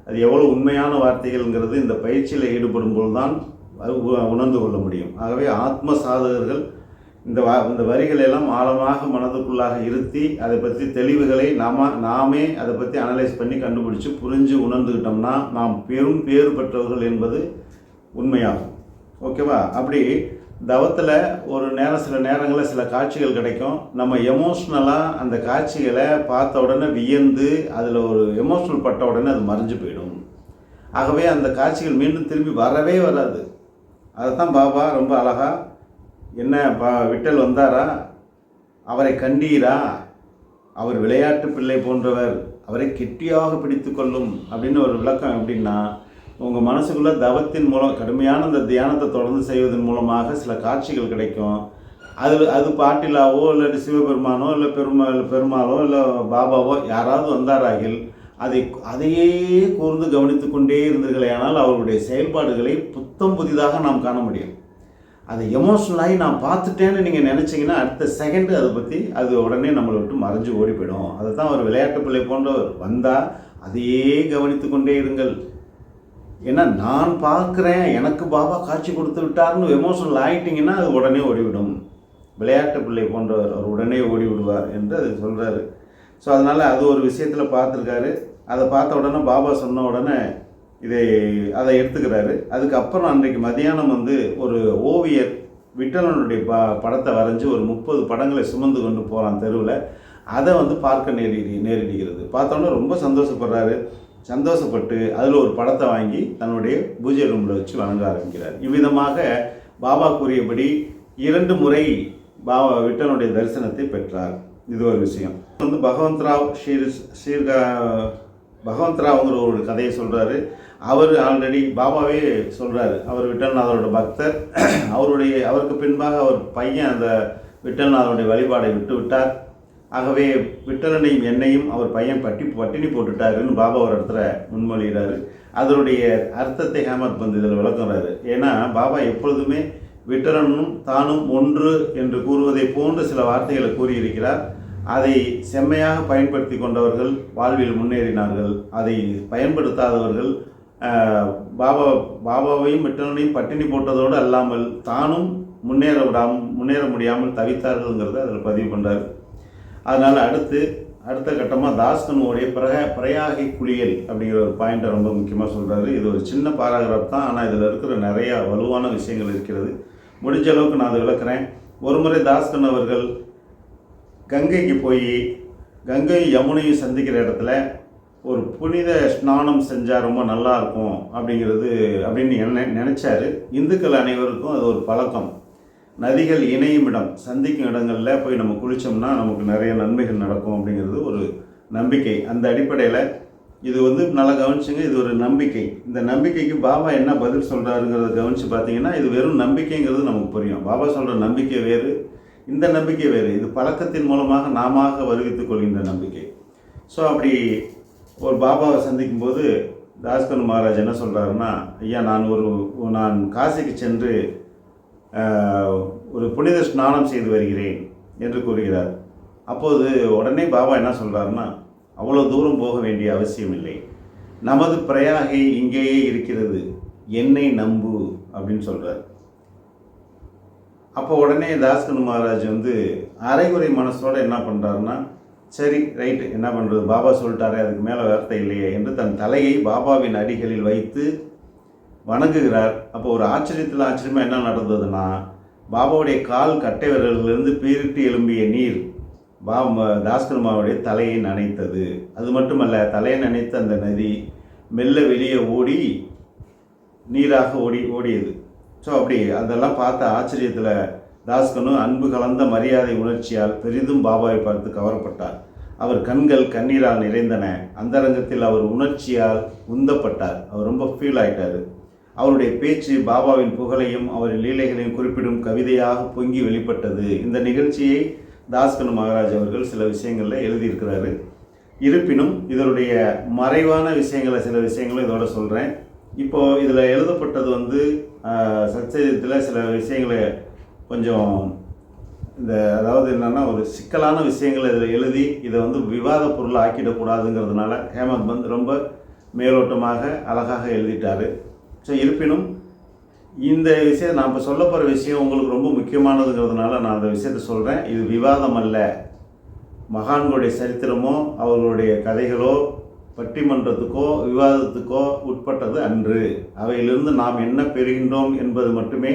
A: அது எவ்வளோ உண்மையான வார்த்தைகள்ங்கிறது இந்த பயிற்சியில் ஈடுபடும் பொழுது தான் உணர்ந்து கொள்ள முடியும். ஆகவே ஆத்ம சாதகர்கள் இந்த வரிகளெல்லாம் ஆழமாக மனதுக்குள்ளாக இருத்தி அதை பற்றி தெளிவுகளை நாமே அதை பற்றி அனலைஸ் பண்ணி கண்டுபிடிச்சி புரிஞ்சு உணர்ந்துக்கிட்டோம்னா நாம் பெரும் பேறு பெற்றவர்கள் என்பது உண்மையாகும். ஓகேவா? அப்படி தவத்தில் சில நேரங்களில் சில காட்சிகள் கிடைக்கும். நம்ம எமோஷ்னலாக அந்த காட்சிகளை பார்த்த உடனே வியந்து அதில் ஒரு எமோஷ்னல் பட்ட உடனே அது மறைஞ்சு போயிடும். ஆகவே அந்த காட்சிகள் மீண்டும் திரும்பி வரவே வராது. அதைத்தான் பாபா ரொம்ப அழகாக, என்ன விட்டல் வந்தாரா? அவரை கண்டீரா? அவர் விளையாட்டு பிள்ளை போன்றவர், அவரை கெட்டியாக பிடித்து கொள்ளும் அப்படின்னு ஒரு விளக்கம். எப்படின்னா, உங்கள் மனசுக்குள்ளே தவத்தின் மூலம் கடுமையான அந்த தியானத்தை தொடர்ந்து செய்வதன் மூலமாக சில காட்சிகள் கிடைக்கும். அது பாட்டிலாவோ இல்லாட்டி சிவபெருமானோ இல்லை பெருமாளோ இல்லை பாபாவோ யாராவது வந்தாராகில் அதையே கூர்ந்து கவனித்து கொண்டே இருந்தீர்களே, ஆனால் அவருடைய செயல்பாடுகளை புத்தம் புதிதாக நாம் காண முடியும். அதை எமோஷ்னலாகி நான் பார்த்துட்டேன்னு நீங்கள் நினச்சிங்கன்னா அடுத்த செகண்டு அதை பற்றி அது உடனே நம்மளை விட்டு மறைஞ்சு ஓடி போயிடும். அதை தான் அவர் விளையாட்டு பிள்ளை போன்றவர், வந்தால் அதையே கவனித்து கொண்டே இருங்கள். ஏன்னா நான் பார்க்குறேன், எனக்கு பாபா காட்சி கொடுத்து விட்டார்னு எமோஷனல் ஆகிட்டிங்கன்னா அது உடனே ஓடிவிடும். விளையாட்டு பிள்ளை போன்றவர், அவர் உடனே ஓடி விடுவார் என்று அது சொல்கிறாரு. ஸோ அதனால் அது ஒரு விஷயத்தில் பார்த்துருக்காரு. அதை பார்த்த உடனே பாபா சொன்ன உடனே அதை எடுத்துக்கிறாரு. அதுக்கப்புறம் அன்றைக்கு மதியானம் வந்து ஒரு ஓவியர் விட்டலனுடைய படத்தை வரைஞ்சி ஒரு 30 படங்களை சுமந்து கொண்டு போகிறான் தெருவில். அதை வந்து பார்க்க நேரிடுகிறது. பார்த்தோன்னே ரொம்ப சந்தோஷப்படுறாரு. சந்தோஷப்பட்டு அதில் ஒரு படத்தை வாங்கி தன்னுடைய பூஜை ரூமில் வச்சு வணங்க ஆரம்பிக்கிறார். இவ்விதமாக பாபா கூறியபடி 2 முறை பாபா விட்டனுடைய தரிசனத்தை பெற்றார். இது ஒரு விஷயம். வந்து பகவந்த்ராவ்ங்கிற ஒரு கதையை சொல்கிறாரு. அவர் ஆல்ரெடி பாபாவே சொல்கிறாரு, அவர் விட்டல்நாதரோட பக்தர். அவருக்கு பின்பாக அவர் பையன் அந்த விட்டல்நாதருடைய வழிபாடை விட்டு விட்டார். ஆகவே விட்டலனையும் என்னையும் அவர் பையன் பட்டினி போட்டுட்டாருன்னு பாபா ஒரு இடத்துல முன்மொழிகிறாரு. அதனுடைய அர்த்தத்தை ஹேமத் பந்த் இதில் விளக்குறாரு. ஏன்னா பாபா எப்பொழுதுமே விட்டலனும் தானும் ஒன்று என்று கூறுவதை போன்று சில வார்த்தைகளை கூறியிருக்கிறார். அதை செம்மையாக பயன்படுத்தி கொண்டவர்கள் வாழ்வில் முன்னேறினார்கள். அதை பயன்படுத்தாதவர்கள் பாபாவையும் விட்டலனையும் பட்டினி போட்டதோடு அல்லாமல் தானும் முன்னேற முடியாமல் தவித்தார்கள்ங்கிறத அதில் பதிவு பண்ணுறார். அதனால் அடுத்த கட்டமாக தாஸ்கனுடைய பிரயாகை குளியல் அப்படிங்கிற ஒரு பாயிண்ட்டை ரொம்ப முக்கியமாக சொல்கிறாரு. இது ஒரு சின்ன பாராகிராஃப் தான், ஆனால் இதில் இருக்கிற நிறையா வலுவான விஷயங்கள் இருக்கிறது. முடிஞ்ச அளவுக்கு நான் அதை விளக்குறேன். ஒரு முறை தாஸ்கன் அவர்கள் கங்கைக்கு போய் கங்கையும் யமுனையும் சந்திக்கிற இடத்துல ஒரு புனித ஸ்நானம் செஞ்சால் ரொம்ப நல்லாயிருக்கும் அப்படின்னு நினச்சாரு. இந்துக்கள் அனைவருக்கும் அது ஒரு பழக்கம். நதிகள் இணையும் இடம், சந்திக்கும் இடங்களில் போய் நம்ம குளித்தோம்னா நமக்கு நிறைய நன்மைகள் நடக்கும் அப்படிங்கிறது ஒரு நம்பிக்கை. அந்த அடிப்படையில் இது நல்லா கவனிச்சுங்க, இது ஒரு நம்பிக்கை. இந்த நம்பிக்கைக்கு பாபா என்ன பதில் சொல்கிறாருங்கிறத கவனித்து பார்த்தீங்கன்னா இது வெறும் நம்பிக்கைங்கிறது நமக்கு புரியும். பாபா சொல்கிற நம்பிக்கை வேறு, இந்த நம்பிக்கை வேறு. இது பழக்கத்தின் மூலமாக நாம வருவித்துக் கொள்கின்ற நம்பிக்கை. ஸோ அப்படி ஒரு பாபாவை சந்திக்கும்போது தாஸ்கனு மகாராஜ் என்ன சொல்கிறாருன்னா, ஐயா நான் காசிக்கு சென்று ஒரு புனித ஸ்நானம் செய்து வருகிறேன் என்று கூறுகிறார். அப்போது உடனே பாபா என்ன சொல்கிறாருன்னா, அவ்வளோ தூரம் போக வேண்டிய அவசியம் இல்லை, நமது பிரயாகை இங்கேயே இருக்கிறது, என்னை நம்பு அப்படின்னு சொல்கிறார். அப்போ உடனே தாஸ்கனு மகாராஜ் அரைகுறை மனசோடு என்ன பண்ணுறாருன்னா, சரி ரைட்டு, என்ன பண்ணுறது, பாபா சொல்லிட்டாரே, அதுக்கு மேலே வார்த்தை இல்லையே என்று தன் தலையை பாபாவின் அடிகளில் வைத்து வணங்குகிறார். அப்போ ஒரு ஆச்சரியமாக என்ன நடந்ததுன்னா, பாபாவுடைய கால் கட்டை விரலிலிருந்து பீரிட்டு எழும்பிய நீர் தாஸ்கனுமாவுடைய தலையை நனைத்தது. அது மட்டுமல்ல, தலையை நனைத்த அந்த நதி மெல்ல வெளியே ஓடி நீராக ஓடியது. ஸோ அப்படி அதெல்லாம் பார்த்த ஆச்சரியத்தில் தாஸ்கனு அன்பு கலந்த மரியாதை உணர்ச்சியால் பெரிதும் பாபாவை பார்த்து கவரப்பட்டார். அவர் கண்கள் கண்ணீரால் நிறைந்தன. அந்தரங்கத்தில் அவர் உணர்ச்சியால் உந்தப்பட்டார். அவர் ரொம்ப ஃபீல் ஆகிட்டார். அவருடைய பேச்சு பாபாவின் புகழையும் அவரின் லீலைகளையும் குறிப்பிடும் கவிதையாக பொங்கி வெளிப்பட்டது. இந்த நிகழ்ச்சியை தாஸ்கனு மகாராஜ் அவர்கள் சில விஷயங்களில் எழுதியிருக்கிறாரு. இருப்பினும் இதனுடைய மறைவான விஷயங்களை சில விஷயங்களும் இதோட சொல்கிறேன். இப்போது இதில் எழுதப்பட்டது சச்சரித்தில் சில விஷயங்களை கொஞ்சம் அதாவது என்னென்னா ஒரு சிக்கலான விஷயங்களை இதில் எழுதி இதை விவாத பொருள் ஆக்கிடக்கூடாதுங்கிறதுனால ஹேமந்த் ரொம்ப மேலோட்டமாக அழகாக எழுதிட்டார். ஸோ இருப்பினும் இந்த விஷயம் நான் இப்போ சொல்ல போகிற விஷயம் உங்களுக்கு ரொம்ப முக்கியமானதுங்கிறதுனால நான் அந்த விஷயத்தை சொல்கிறேன். இது விவாதம் அல்ல. மகான்களுடைய சரித்திரமோ அவர்களுடைய கதைகளோ பட்டிமன்றத்துக்கோ விவாதத்துக்கோ உட்பட்டது அன்று. அவையிலிருந்து நாம் என்ன பெறுகின்றோம் என்பது மட்டுமே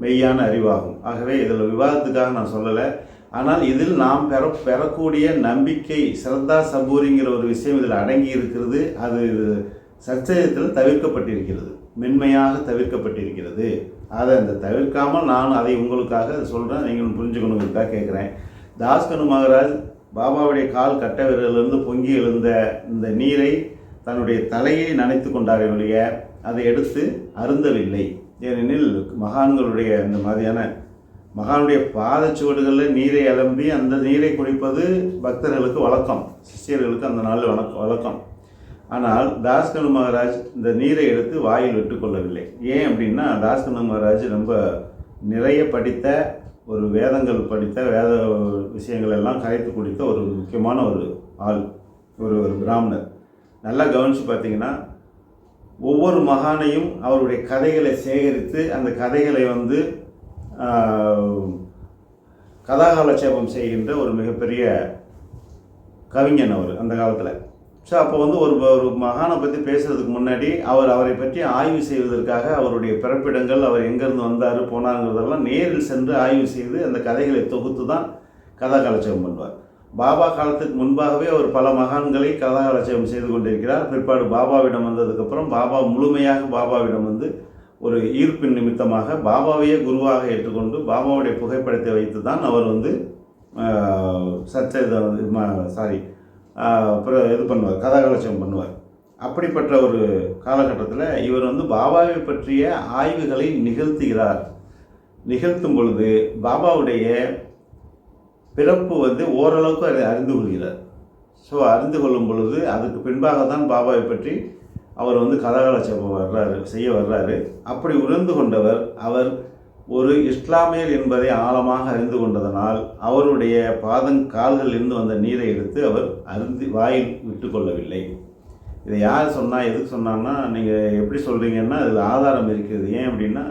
A: மெய்யான அறிவாகும். ஆகவே இதில் விவாதத்துக்காக நான் சொல்லலை. ஆனால் இதில் நாம் பெறக்கூடிய நம்பிக்கை, ஸ்ரத்தா சபூரிங்கிற ஒரு விஷயம் இதில் அடங்கி இருக்கிறது. அது சச்சரியத்தில் தவிர்க்கப்பட்டிருக்கிறது, மென்மையாக தவிர்க்கப்பட்டிருக்கிறது. அதை தவிர்க்காமல் நான் அதை உங்களுக்காக சொல்கிறேன், நீங்கள் புரிஞ்சுக்கணுங்கிறதுக்காக கேட்குறேன். தாஸ்கனு மகாராஜ் பாபாவுடைய கால் கட்ட விரலிலிருந்து பொங்கி எழுந்த இந்த நீரை தன்னுடைய தலையை நனைத்து கொண்டாரே ஒழிய அதை எடுத்து அருந்தவில்லை. ஏனெனில் மகான்களுடைய இந்த மாதிரியான மகானுடைய பாதச்சுவடுகளில் நீரை அலம்பி அந்த நீரை குடிப்பது பக்தர்களுக்கு வழக்கம், சிஷியர்களுக்கு அந்த நாளில் வழக்கம். ஆனால் தாஸ்கனு மகாராஜ் இந்த நீரை எடுத்து வாயில் விட்டுக்கொள்ளவில்லை. ஏன் அப்படின்னா, தாஸ்கனு மகாராஜ் ரொம்ப நிறைய படித்த ஒரு வேதங்கள் படித்த வேத விஷயங்கள் எல்லாம் கரைத்து குடித்த ஒரு முக்கியமான ஒரு ஆள், ஒரு பிராமணர். நல்லா கவனித்து பார்த்தீங்கன்னா, ஒவ்வொரு மகானையும் அவருடைய கதைகளை சேகரித்து அந்த கதைகளை கதாகாலட்சேபம் செய்கின்ற ஒரு மிகப்பெரிய கவிஞன் அவர் அந்த காலத்தில். ஸோ அப்போ ஒரு மகானை பற்றி பேசுகிறதுக்கு முன்னாடி அவரை பற்றி ஆய்வு செய்வதற்காக அவருடைய பிறப்பிடங்கள், அவர் எங்கேருந்து வந்தார் போனாங்கிறதெல்லாம் நேரில் சென்று ஆய்வு செய்து அந்த கதைகளை தொகுத்து தான் கதாகாலட்சேபம் பண்ணுவார். பாபா காலத்துக்கு முன்பாகவே அவர் பல மகான்களை கதாகாலட்சேபம் செய்து கொண்டிருக்கிறார். பிற்பாடு பாபாவிடம் வந்ததுக்கப்புறம் பாபா முழுமையாக பாபாவிடம் ஒரு ஈர்ப்பின் நிமித்தமாக பாபாவையே குருவாக ஏற்றுக்கொண்டு பாபாவுடைய புகைப்படத்தை வைத்து தான் அவர் பண்ணுவார், கதாகாலட்சேபம் பண்ணுவார். அப்படிப்பட்ட ஒரு காலகட்டத்தில் இவர் பாபாவை பற்றிய ஆய்வுகளை நிகழ்த்துகிறார். நிகழ்த்தும் பொழுது பாபாவுடைய பிறப்பு ஓரளவுக்கு அதை அறிந்து கொள்கிறார். ஸோ அறிந்து கொள்ளும் பொழுது அதுக்கு பின்பாக தான் பாபாவை பற்றி அவர் கதாகாலட்சேபம் செய்ய வர்றாரு. அப்படி உணர்ந்து கொண்டவர் அவர் ஒரு இஸ்லாமியர் என்பதை ஆழமாக அறிந்து கொண்டதனால் அவருடைய கால்களிலிருந்து வந்த நீரை எடுத்து அவர் வாயில் விட்டு கொள்ளவில்லை. இதை யார் சொன்னால், எதுக்கு சொன்னான்னா, நீங்கள் எப்படி சொல்கிறீங்கன்னா அதில் ஆதாரம் இருக்கிறது. ஏன் அப்படின்னா,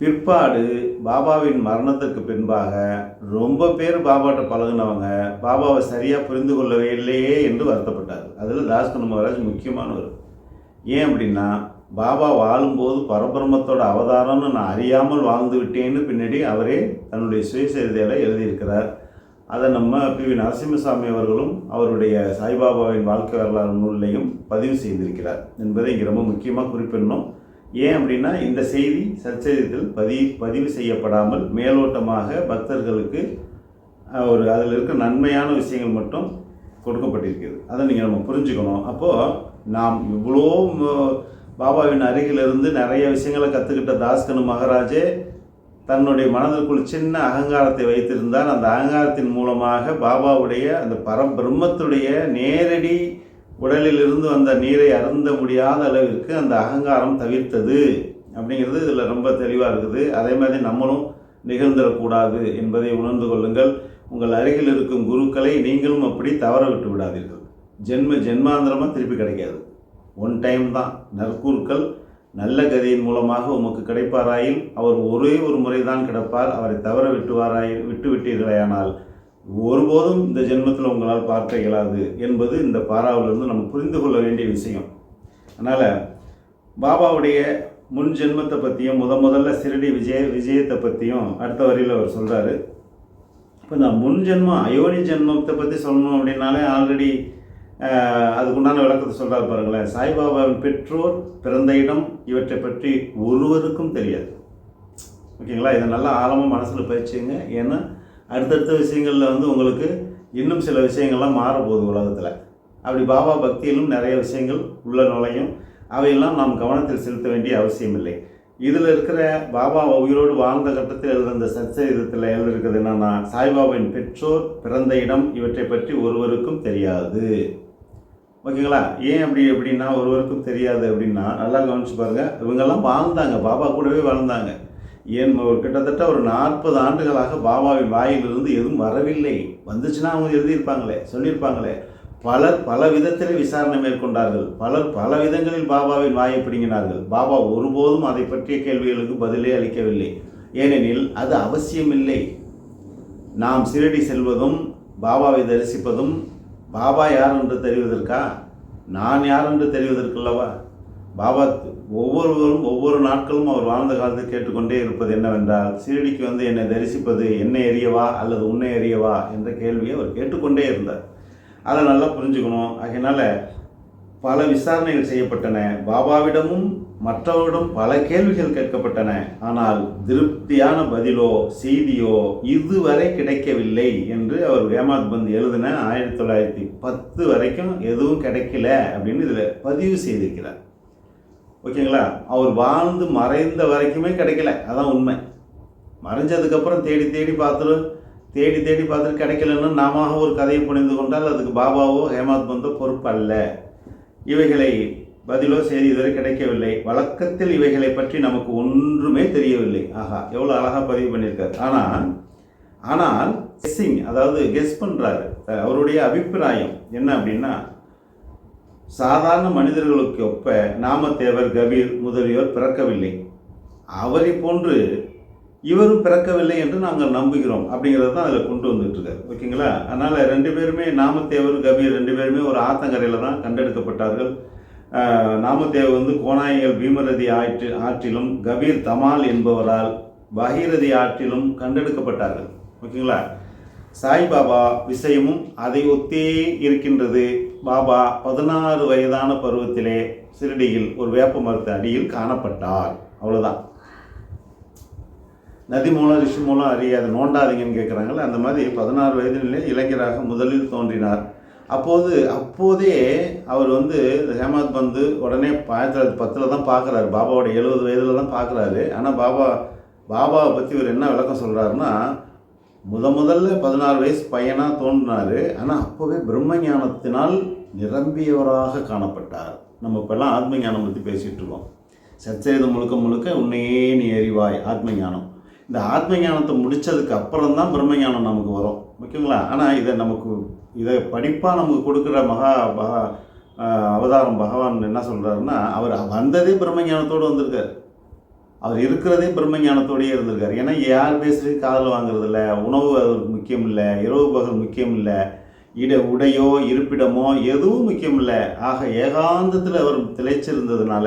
A: பிற்பாடு பாபாவின் மரணத்துக்கு பின்பாக ரொம்ப பேர் பாபாட்ட பழகினவங்க பாபாவை சரியாக புரிந்து கொள்ளவே இல்லையே என்று வருத்தப்பட்டார். அதில் தாஸ்கனு மகாராஜ் முக்கியமானவர். ஏன் அப்படின்னா, பாபா வாழும்போது பரபிரம்மத்தோட அவதாரம்னு நான் அறியாமல் வாழ்ந்து விட்டேன்னு பின்னாடி அவரே தன்னுடைய சுயசரிதையில் எழுதியிருக்கிறார். அதை நம்ம பி.வி. நரசிம்மசாமி அவர்களும் அவருடைய சாய்பாபாவின் வாழ்க்கை வரலாறு நூலையும் பதிவு செய்திருக்கிறார் என்பதை இங்கே ரொம்ப முக்கியமாக குறிப்பிடணும். ஏன் அப்படின்னா இந்த செய்தி சச்சரித்தில் பதிவு செய்யப்படாமல் மேலோட்டமாக பக்தர்களுக்கு அதில் இருக்க நன்மையான விஷயங்கள் மட்டும் கொடுக்கப்பட்டிருக்கிறது. அதை நம்ம புரிஞ்சுக்கணும். அப்போது நாம் இவ்வளோ பாபாவின் அருகிலிருந்து நிறைய விஷயங்களை கற்றுக்கிட்ட தாஸ்கனு மகாராஜே தன்னுடைய மனதிற்குள் சின்ன அகங்காரத்தை வைத்திருந்தால் அந்த அகங்காரத்தின் மூலமாக பாபாவுடைய அந்த பரபிரம்மத்துடைய நேரடி உடலிலிருந்து வந்த நீரை அருந்த முடியாத அளவிற்கு அந்த அகங்காரம் தவிர்த்தது அப்படிங்கிறது இதில் ரொம்ப தெளிவாக இருக்குது. அதே மாதிரி நம்மளும் நிகழ்ந்துடக்கூடாது என்பதை உணர்ந்து கொள்ளுங்கள். உங்கள் அருகில் இருக்கும் குருக்களை நீங்களும் அப்படி தவற விட்டு விடாதீர்கள். ஜென்மாந்திரமாக திருப்பி கிடைக்காது. ஒன் டைம் தான். நற்குருக்கள் நல்ல கதியின் மூலமாக உமக்கு கிடைப்பாராயில் அவர் ஒரே ஒரு முறை தான் கிடைப்பார். அவரை தவற விட்டு விட்டீர்களேயானால் ஒருபோதும் இந்த ஜென்மத்தில் உங்களால் பார்க்க இயலாது என்பது இந்த பாராவிலிருந்து நம்ம புரிந்து கொள்ள வேண்டிய விஷயம். அதனால் பாபாவுடைய முன் ஜென்மத்தை பற்றியும் முதல்ல சிரடி விஜயத்தை பற்றியும் அடுத்த வரியில் அவர் சொல்கிறாரு. இப்போ இந்த முன் ஜென்மம் அயோனி ஜென்மத்தை பற்றி சொல்லணும் அப்படின்னாலே ஆல்ரெடி அதுக்குண்டான விளக்கத்தை சொல்கிறாரு பாருங்களேன். சாய்பாபாவின் பெற்றோர், பிறந்த இடம் இவற்றை பற்றி ஒருவருக்கும் தெரியாது. ஓகேங்களா? இதை நல்லா ஆழமாக மனசில் பயிற்சிங்க. ஏன்னா அடுத்தடுத்த விஷயங்களில் உங்களுக்கு இன்னும் சில விஷயங்கள்லாம் மாறப்போகுது உலகத்தில். அப்படி பாபா பக்தியிலும் நிறைய விஷயங்கள் உள்ள நுழையும். அவையெல்லாம் நாம் கவனத்தில் செலுத்த வேண்டிய அவசியம் இல்லை. இதில் இருக்கிற பாபா உயிரோடு வாழ்ந்த கட்டத்தில் எழுத இந்த சச்சரிதத்தில் எழுதியிருக்கிறது என்னன்னா, சாய்பாபாவின் பெற்றோர், பிறந்த இடம் இவற்றை பற்றி ஒருவருக்கும் தெரியாது. ஓகேங்களா? ஏன் அப்படின்னா ஒருவருக்கும் தெரியாது அப்படின்னா நல்லா கவனிச்சு பாருங்கள். இவங்கெல்லாம் வாழ்ந்தாங்க, பாபா கூடவே வாழ்ந்தாங்க. கிட்டத்தட்ட ஒரு 40 ஆண்டுகளாக பாபாவின் வாயிலிருந்து எதுவும் வரவில்லை. வந்துச்சுன்னா அவங்க எழுதியிருப்பாங்களே, சொல்லியிருப்பாங்களே. பலர் பல விதத்திலே விசாரணை மேற்கொண்டார்கள். பலர் பல விதங்களில் பாபாவின் வாயை பிடுங்கினார்கள். பாபா ஒருபோதும் அதை பற்றிய கேள்விகளுக்கு பதிலே அளிக்கவில்லை. ஏனெனில் அது அவசியமில்லை. நாம் சிரடி செல்வதும் பாபாவை தரிசிப்பதும் பாபா யார் என்று தெரிவதற்கா, நான் யார் என்று தெரிவதற்குள்ளவா? பாபா ஒவ்வொருவரும் ஒவ்வொரு நாட்களும் அவர் வாழ்ந்த காலத்தை கேட்டுக்கொண்டே இருப்பது என்னவென்றால், சிரடிக்கு என்னை தரிசிப்பது என்னை அறியவா அல்லது உன்னை அறியவா என்ற கேள்வியை அவர் கேட்டுக்கொண்டே இருந்தார். அதை நல்லா புரிஞ்சுக்கணும். அதனால் பல விசாரணைகள் செய்யப்பட்டன. பாபாவிடமும் மற்றவரிடம் பல கேள்விகள் கேட்கப்பட்டன. ஆனால் திருப்தியான பதிலோ செய்தியோ இதுவரை கிடைக்கவில்லை என்று அவர் ஹேமாத் பந்த் எழுதின 1910 வரைக்கும் எதுவும் கிடைக்கல அப்படின்னு இதில் பதிவு செய்திருக்கிறார். ஓகேங்களா? அவர் வாழ்ந்து மறைந்த வரைக்குமே கிடைக்கல. அதான் உண்மை. மறைஞ்சதுக்கப்புறம் தேடி பார்த்துட்டு கிடைக்கலன்னு நாம ஒரு கதையை புரிந்து கொண்டால் அதுக்கு பாபாவோ ஹேமாத் பந்தோ பொறுப்பு அல்ல. இவைகளை பதிலோ செய்தி இதுவரை கிடைக்கவில்லை. வழக்கத்தில் இவைகளை பற்றி நமக்கு ஒன்றுமே தெரியவில்லை. ஆஹா, எவ்வளோ அழகாக பதிவு பண்ணியிருக்காரு. ஆனால் அதாவது கெஸ் பண்ணுறாரு. அவருடைய அபிப்பிராயம் என்ன அப்படின்னா, சாதாரண மனிதர்களுக்கு ஒப்ப நாமதேவர், கபீர் முதலியோர் பிறக்கவில்லை. அவரை போன்று இவரும் பிறக்கவில்லை என்று நாங்கள் நம்புகிறோம் அப்படிங்கிறது தான் அதில் கொண்டு வந்துட்டுருக்காரு. ஓகேங்களா? அதனால் 2 பேருமே, நாமதேவர், கபீர் 2 பேருமே ஒரு ஆத்தங்கரையில் தான் கண்டெடுக்கப்பட்டார்கள். நாமதேவர் கோனாய்கள் பீமரதி ஆற்றிலும், கபீர் தமால் என்பவரால் பகீரதி ஆற்றிலும் கண்டெடுக்கப்பட்டார்கள். ஓகேங்களா? சாய்பாபா விஷயமும் அதை ஒத்தே இருக்கின்றது. பாபா 16 வயதான பருவத்திலே சிரடியில் ஒரு வேப்ப மரத்து அடியில் காணப்பட்டார். அவ்வளோதான். நதி மூலம் ரிஷி மூலம் அறியாத நோண்டாதீங்கன்னு கேட்குறாங்களே, அந்த மாதிரி 16 வயதிலே இளைஞராக முதலில் தோன்றினார். அப்போதே அவர் ஹேமாத் பந்த் உடனே 1910 தான் பார்க்குறாரு. பாபாவோட 70 வயதில் தான் பார்க்குறாரு. ஆனால் பாபாவை பற்றி இவர் என்ன விளக்கம் சொல்கிறாருன்னா, முதல்ல 16 வயசு பையனாக தோன்றினார். ஆனால் அப்போவே பிரம்ம ஞானத்தினால் நிரம்பியவராக காணப்பட்டார். நம்ம இப்போல்லாம் ஆத்ம ஞானம் பற்றி பேசிகிட்டு இருக்கோம். சச்சரிதம் முழுக்க உன்னையே நீ அறிவாய், ஆத்ம ஞானம். இந்த ஆத்ம ஞானத்தை முடித்ததுக்கு அப்புறம் தான் பிரம்ம ஞானம் நமக்கு வரும். ஓகேங்களா? ஆனால் இதை படிப்பாக நமக்கு கொடுக்குற அவதாரம் பகவான் என்ன சொல்கிறாருன்னா, அவர் வந்ததே பிரம்ம ஞானத்தோடு வந்திருக்கார். அவர் இருக்கிறதே பிரம்ம ஞானத்தோடையே இருந்திருக்கார். ஏன்னா யார் பேசுறது காதில் வாங்குறதில்ல, உணவு அவருக்கு முக்கியம் இல்லை, இரவு பகல் முக்கியம் இல்லை, உடையோ இருப்பிடமோ எதுவும் முக்கியம் இல்லை. ஆக ஏகாந்தத்தில் அவர் திளைச்சிருந்ததுனால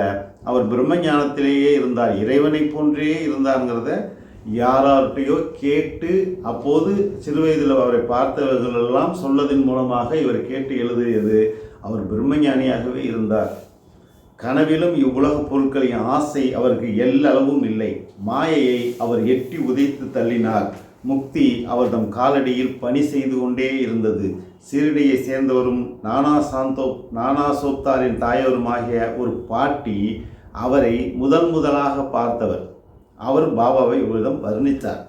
A: அவர் பிரம்ம ஞானத்திலேயே இருந்தார், இறைவனை போன்றே இருந்தாருங்கிறத யார்கிட்டையோ கேட்டு, அப்போது சிறுவயதில் அவரை பார்த்தவர்களெல்லாம் சொல்லதின் மூலமாக இவர் கேட்டு எழுதியது. அவர் பிரம்மஞானியாகவே இருந்தார். கனவிலும் இவ்வுலக பொருட்களின் ஆசை அவருக்கு எல்லளவும் இல்லை. மாயையை அவர் எட்டி உதைத்து தள்ளினார். முக்தி அவர் தம் காலடியில் பணி செய்து கொண்டே இருந்தது. சீரடியை சேர்ந்தவரும் நானாசோப்தாரின் தாயவருமாகிய ஒரு பாட்டி அவரை முதலாக பார்த்தவர். அவர் பாபாவை இவரிடம் வர்ணித்தார்.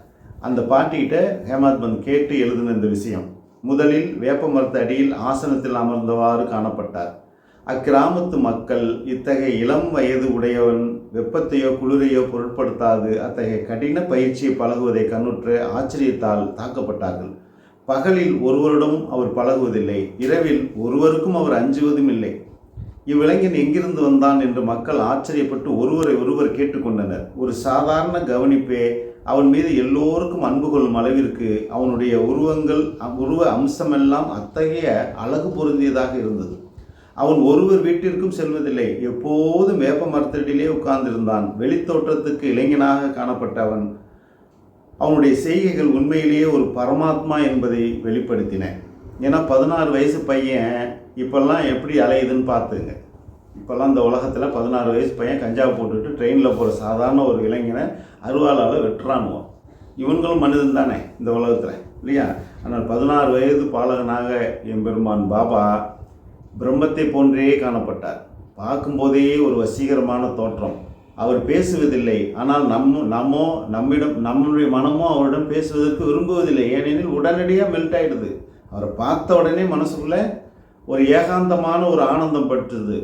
A: அந்த பாட்டிகிட்ட ஹேமாத் பந்த் கேட்டு எழுதின இந்த விஷயம். முதலில் வேப்ப மரத்து அடியில் ஆசனத்தில் அமர்ந்தவாறு காணப்பட்டார். அக்கிராமத்து மக்கள் இத்தகைய இளம் வயது உடையவன் வெப்பத்தையோ குளிரையோ பொருட்படுத்தாது அத்தகைய கடின பயிற்சியை பழகுவதை கண்ணுற்ற ஆச்சரியத்தால் தாக்கப்பட்டார்கள். பகலில் ஒருவரிடமும் அவர் பழகுவதில்லை. இரவில் ஒருவருக்கும் அவர் அஞ்சுவதும் இல்லை. இவ்விளைஞன் எங்கிருந்து வந்தான் என்று மக்கள் ஆச்சரியப்பட்டு ஒருவரை ஒருவர் கேட்டுக்கொண்டனர். ஒரு சாதாரண கவனிப்பே அவன் மீது எல்லோருக்கும் அன்பு கொள்ளும் அளவிற்கு அவனுடைய உருவ அம்சமெல்லாம் அத்தகைய அழகு பொருந்தியதாக இருந்தது. அவன் ஒருவர் வீட்டிற்கும் செல்வதில்லை. எப்போதும் வேப்ப மரத்தடியிலே உட்கார்ந்திருந்தான். வெளித்தோற்றத்துக்கு இளைஞனாக காணப்பட்ட அவனுடைய செய்கைகள் உண்மையிலேயே ஒரு பரமாத்மா என்பதை வெளிப்படுத்தின. ஏன்னா 16 வயசு பையன் இப்போல்லாம் எப்படி அலையுதுன்னு பார்த்துங்க. இப்போல்லாம் இந்த உலகத்தில் 16 வயசு பையன் கஞ்சாவை போட்டுட்டு ட்ரெயினில் போகிற சாதாரண ஒரு இளைஞனை அருவாளால் வெட்டுறானுவோம். இவங்களும் மனிதன் தானே இந்த உலகத்தில், இல்லையா? ஆனால் 16 வயது பாலகனாக எம்பெருமான் பாபா பிரம்மத்தை போன்றே காணப்பட்டார். பார்க்கும்போதே ஒரு வசீகரமான தோற்றம். அவர் பேசுவதில்லை. ஆனால் நம்முடைய மனமோ அவரிடம் பேசுவதற்கு விரும்புவதில்லை. ஏனெனில் உடனடியாக மெல்ட் ஆகிடுது. அவரை பார்த்த உடனே மனசுக்குள்ளே ஒரு ஏகாந்தமான ஒரு ஆனந்தம்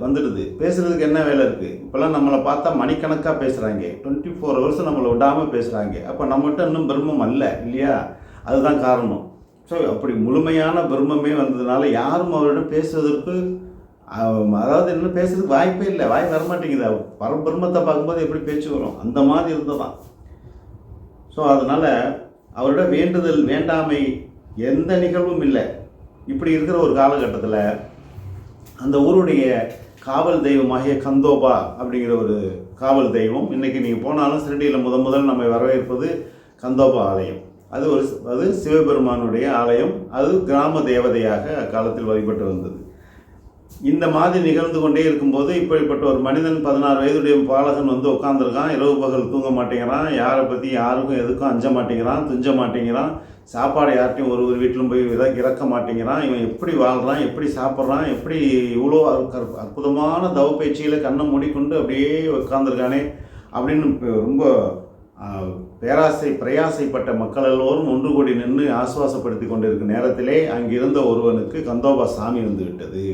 A: வந்துடுது. பேசுகிறதுக்கு என்ன வேலை இருக்குது? இப்போல்லாம் நம்மளை பார்த்தா மணிக்கணக்காக பேசுகிறாங்க. 24 hours நம்மளை விடாமல் பேசுகிறாங்க. அப்போ நம்மகிட்ட இன்னும் பிரம்மம் அல்ல, இல்லையா? அதுதான் காரணம். ஸோ அப்படி முழுமையான பிரம்மமே வந்ததுனால யாரும் அவரிடம் பேசுவதற்கு, அதாவது என்ன பேசுறதுக்கு வாய்ப்பே இல்லை. வாய் வரமாட்டேங்குது. பரபிரம்மத்தை பார்க்கும்போது எப்படி பேச்சு வரும்? அந்த மாதிரி இருந்ததான். ஸோ அதனால் அவரோட வேண்டுதல் வேண்டாமை எந்த நிகழ்வும் இல்லை. இப்படி இருக்கிற ஒரு காலகட்டத்தில் அந்த ஊருடைய காவல் தெய்வமாகிய கந்தோபா அப்படிங்கிற ஒரு காவல் தெய்வம், இன்றைக்கி நீங்கள் போனாலும் சிறுடியில் முதல் நம்ம வரவேற்பது கந்தோபா ஆலயம். அது சிவபெருமானுடைய ஆலயம். அது கிராம தேவதையாக அக்காலத்தில் வழிபட்டு வந்தது. இந்த மாதிரி நிகழ்ந்து கொண்டே இருக்கும்போது இப்படிப்பட்ட ஒரு மனிதன் 16 வயதுடைய பாலகன் உட்காந்துருக்கான். இரவு பகல் தூங்க மாட்டேங்கிறான். யாரை பற்றி யாருக்கும் எதுக்கும் அஞ்ச மாட்டேங்கிறான், துஞ்ச மாட்டேங்கிறான். சாப்பாடு யார்ட்டையும் ஒரு வீட்டிலும் போய் இறக்க மாட்டேங்கிறான். இவன் எப்படி வாழ்கிறான், எப்படி சாப்பிட்றான், எப்படி இவ்வளோ அற்புதமான தவ பயிற்சியில் கண்ணை மூடிக்கொண்டு அப்படியே உட்காந்துருக்கானே அப்படின்னு ரொம்ப பிரயாசைப்பட்ட மக்கள் எல்லோரும் ஒன்று கூடி நின்று ஆசுவாசப்படுத்தி கொண்டிருக்கும் நேரத்திலே அங்கிருந்த ஒருவனுக்கு கந்தோபா சாமி விட்டது.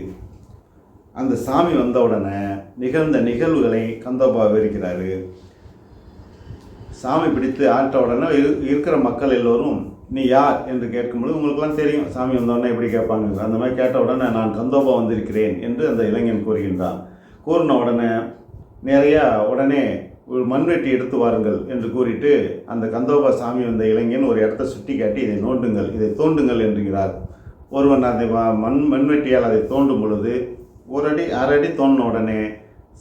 A: அந்த சாமி வந்த உடனே நிகழ்ந்த நிகழ்வுகளை கந்தோபா விவரிக்கிறாரு. சாமி பிடித்து ஆட்ட உடனே இருக்கிற மக்கள் எல்லோரும் நீ யார் என்று கேட்கும்பொழுது உங்களுக்கெல்லாம் தெரியும் சாமி வந்தவுடனே எப்படி கேட்பாங்க. அந்த மாதிரி கேட்ட உடனே நான் கந்தோபா வந்திருக்கிறேன் என்று அந்த இளைஞன் கூறுகின்றான். கூறின உடனே ஒரு மண்வெட்டி எடுத்து வாருங்கள் என்று கூறிட்டு அந்த கந்தோபா சாமி வந்த இளைஞன் ஒரு இடத்த சுட்டி காட்டி இதை நோண்டுங்கள், இதை தோண்டுங்கள் என்கிறார். ஒருவன் அதை மண்வெட்டியால் அதை தோண்டும் பொழுது ஒரு அடி அரை அடி தோண்டின உடனே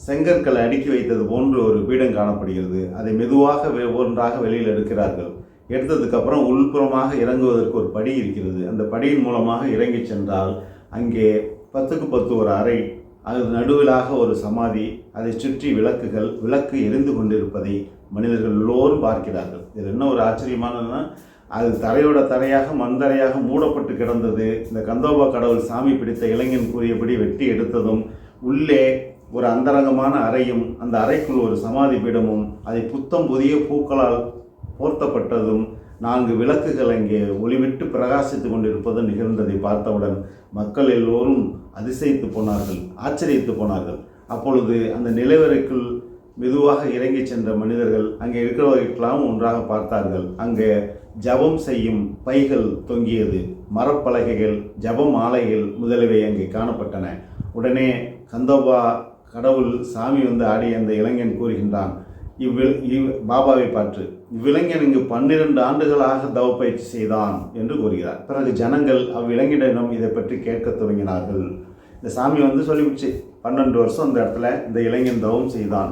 A: செங்கற்களை அடுக்கி வைத்தது போன்று ஒரு பீடம் காணப்படுகிறது. அதை மெதுவாக ஒன்றாக வெளியில் எடுக்கிறார்கள். எடுத்ததுக்கப்புறம் உள்புறமாக இறங்குவதற்கு ஒரு படி இருக்கிறது. அந்த படியின் மூலமாக இறங்கி சென்றால் அங்கே 10க்கு 10 ஒரு அறை, அது நடுவிலாக ஒரு சமாதி, அதை சுற்றி விளக்கு எரிந்து கொண்டிருப்பதை மனிதர்கள் எல்லோரும் பார்க்கிறார்கள். இதில் என்ன ஒரு ஆச்சரியமானதுன்னா, அது தரையாக மண்தரையாக மூடப்பட்டு கிடந்தது. இந்த கந்தோபா கடவுள் சாமி பிடித்த இளைஞன் கூறியபடி வெட்டி எடுத்ததும் உள்ளே ஒரு அந்தரங்கமான அறையும், அந்த அறைக்குள் ஒரு சமாதி பீடமும், அதை புத்தம் புதிய பூக்களால் போர்த்தப்பட்டதும் 4 விளக்குகள் அங்கே ஒளிவிட்டு பிரகாசித்து கொண்டிருப்பதும் நிகழ்ந்ததை பார்த்தவுடன் மக்கள் எல்லோரும் அதிசயித்து போனார்கள், ஆச்சரியத்து போனார்கள். அப்பொழுது அந்த நிலவறைக்குள் மெதுவாக இறங்கி சென்ற மனிதர்கள் அங்கே இருக்கிறவர்களெல்லாம் ஒன்றாக பார்த்தார்கள். அங்கே ஜபம் செய்யும் பைகள் தொங்கியது, மரப்பலகைகள், ஜப மாலைகள் முதலியவை அங்கே காணப்பட்டன. உடனே கந்தோபா கடவுள் சாமி ஆடிய அந்த இளைஞன் கூறுகின்றான், பாபாவை பார்த்து, இவ்விளைஞன் இங்கு 12 ஆண்டுகளாக தவ பயிற்சி செய்தான் என்று கூறுகிறார். பிறகு ஜனங்கள் அவ்விளைஞனிடம் இதை பற்றி கேட்க துவங்கினார்கள். இந்த சாமி சொல்லிவிடுச்சு, 12 வருஷம் அந்த இடத்துல இந்த இளைஞன் தவம் செய்தான்,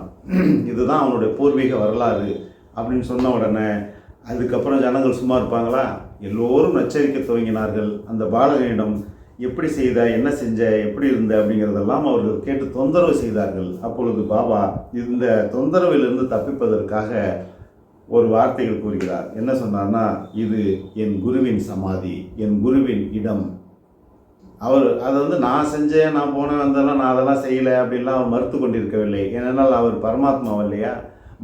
A: இதுதான் அவனுடைய பூர்வீக வரலாறு அப்படின்னு சொன்ன உடனே அதுக்கப்புறம் ஜனங்கள் சும்மா இருப்பாங்களா? எல்லோரும் நச்சரிக்க துவங்கினார்கள். அந்த பாலகனிடம் எப்படி செய்த, என்ன செஞ்ச, எப்படி இருந்த அப்படிங்கிறதெல்லாம் அவர்கள் கேட்டு தொந்தரவு செய்தார்கள். அப்பொழுது பாபா இந்த தொந்தரவிலிருந்து தப்பிப்பதற்காக ஒரு வார்த்தைகள் கூறுகிறார். என்ன சொன்னார்னா, இது என் குருவின் சமாதி, என் குருவின் இடம். அவர் அதை நான் செஞ்சேன், நான் போனேன் வந்தெல்லாம், நான் அதெல்லாம் செய்யலை அப்படின்லாம் அவர் மறுத்து கொண்டிருக்கவில்லை. ஏனென்றால் அவர் பரமாத்மா இல்லையா,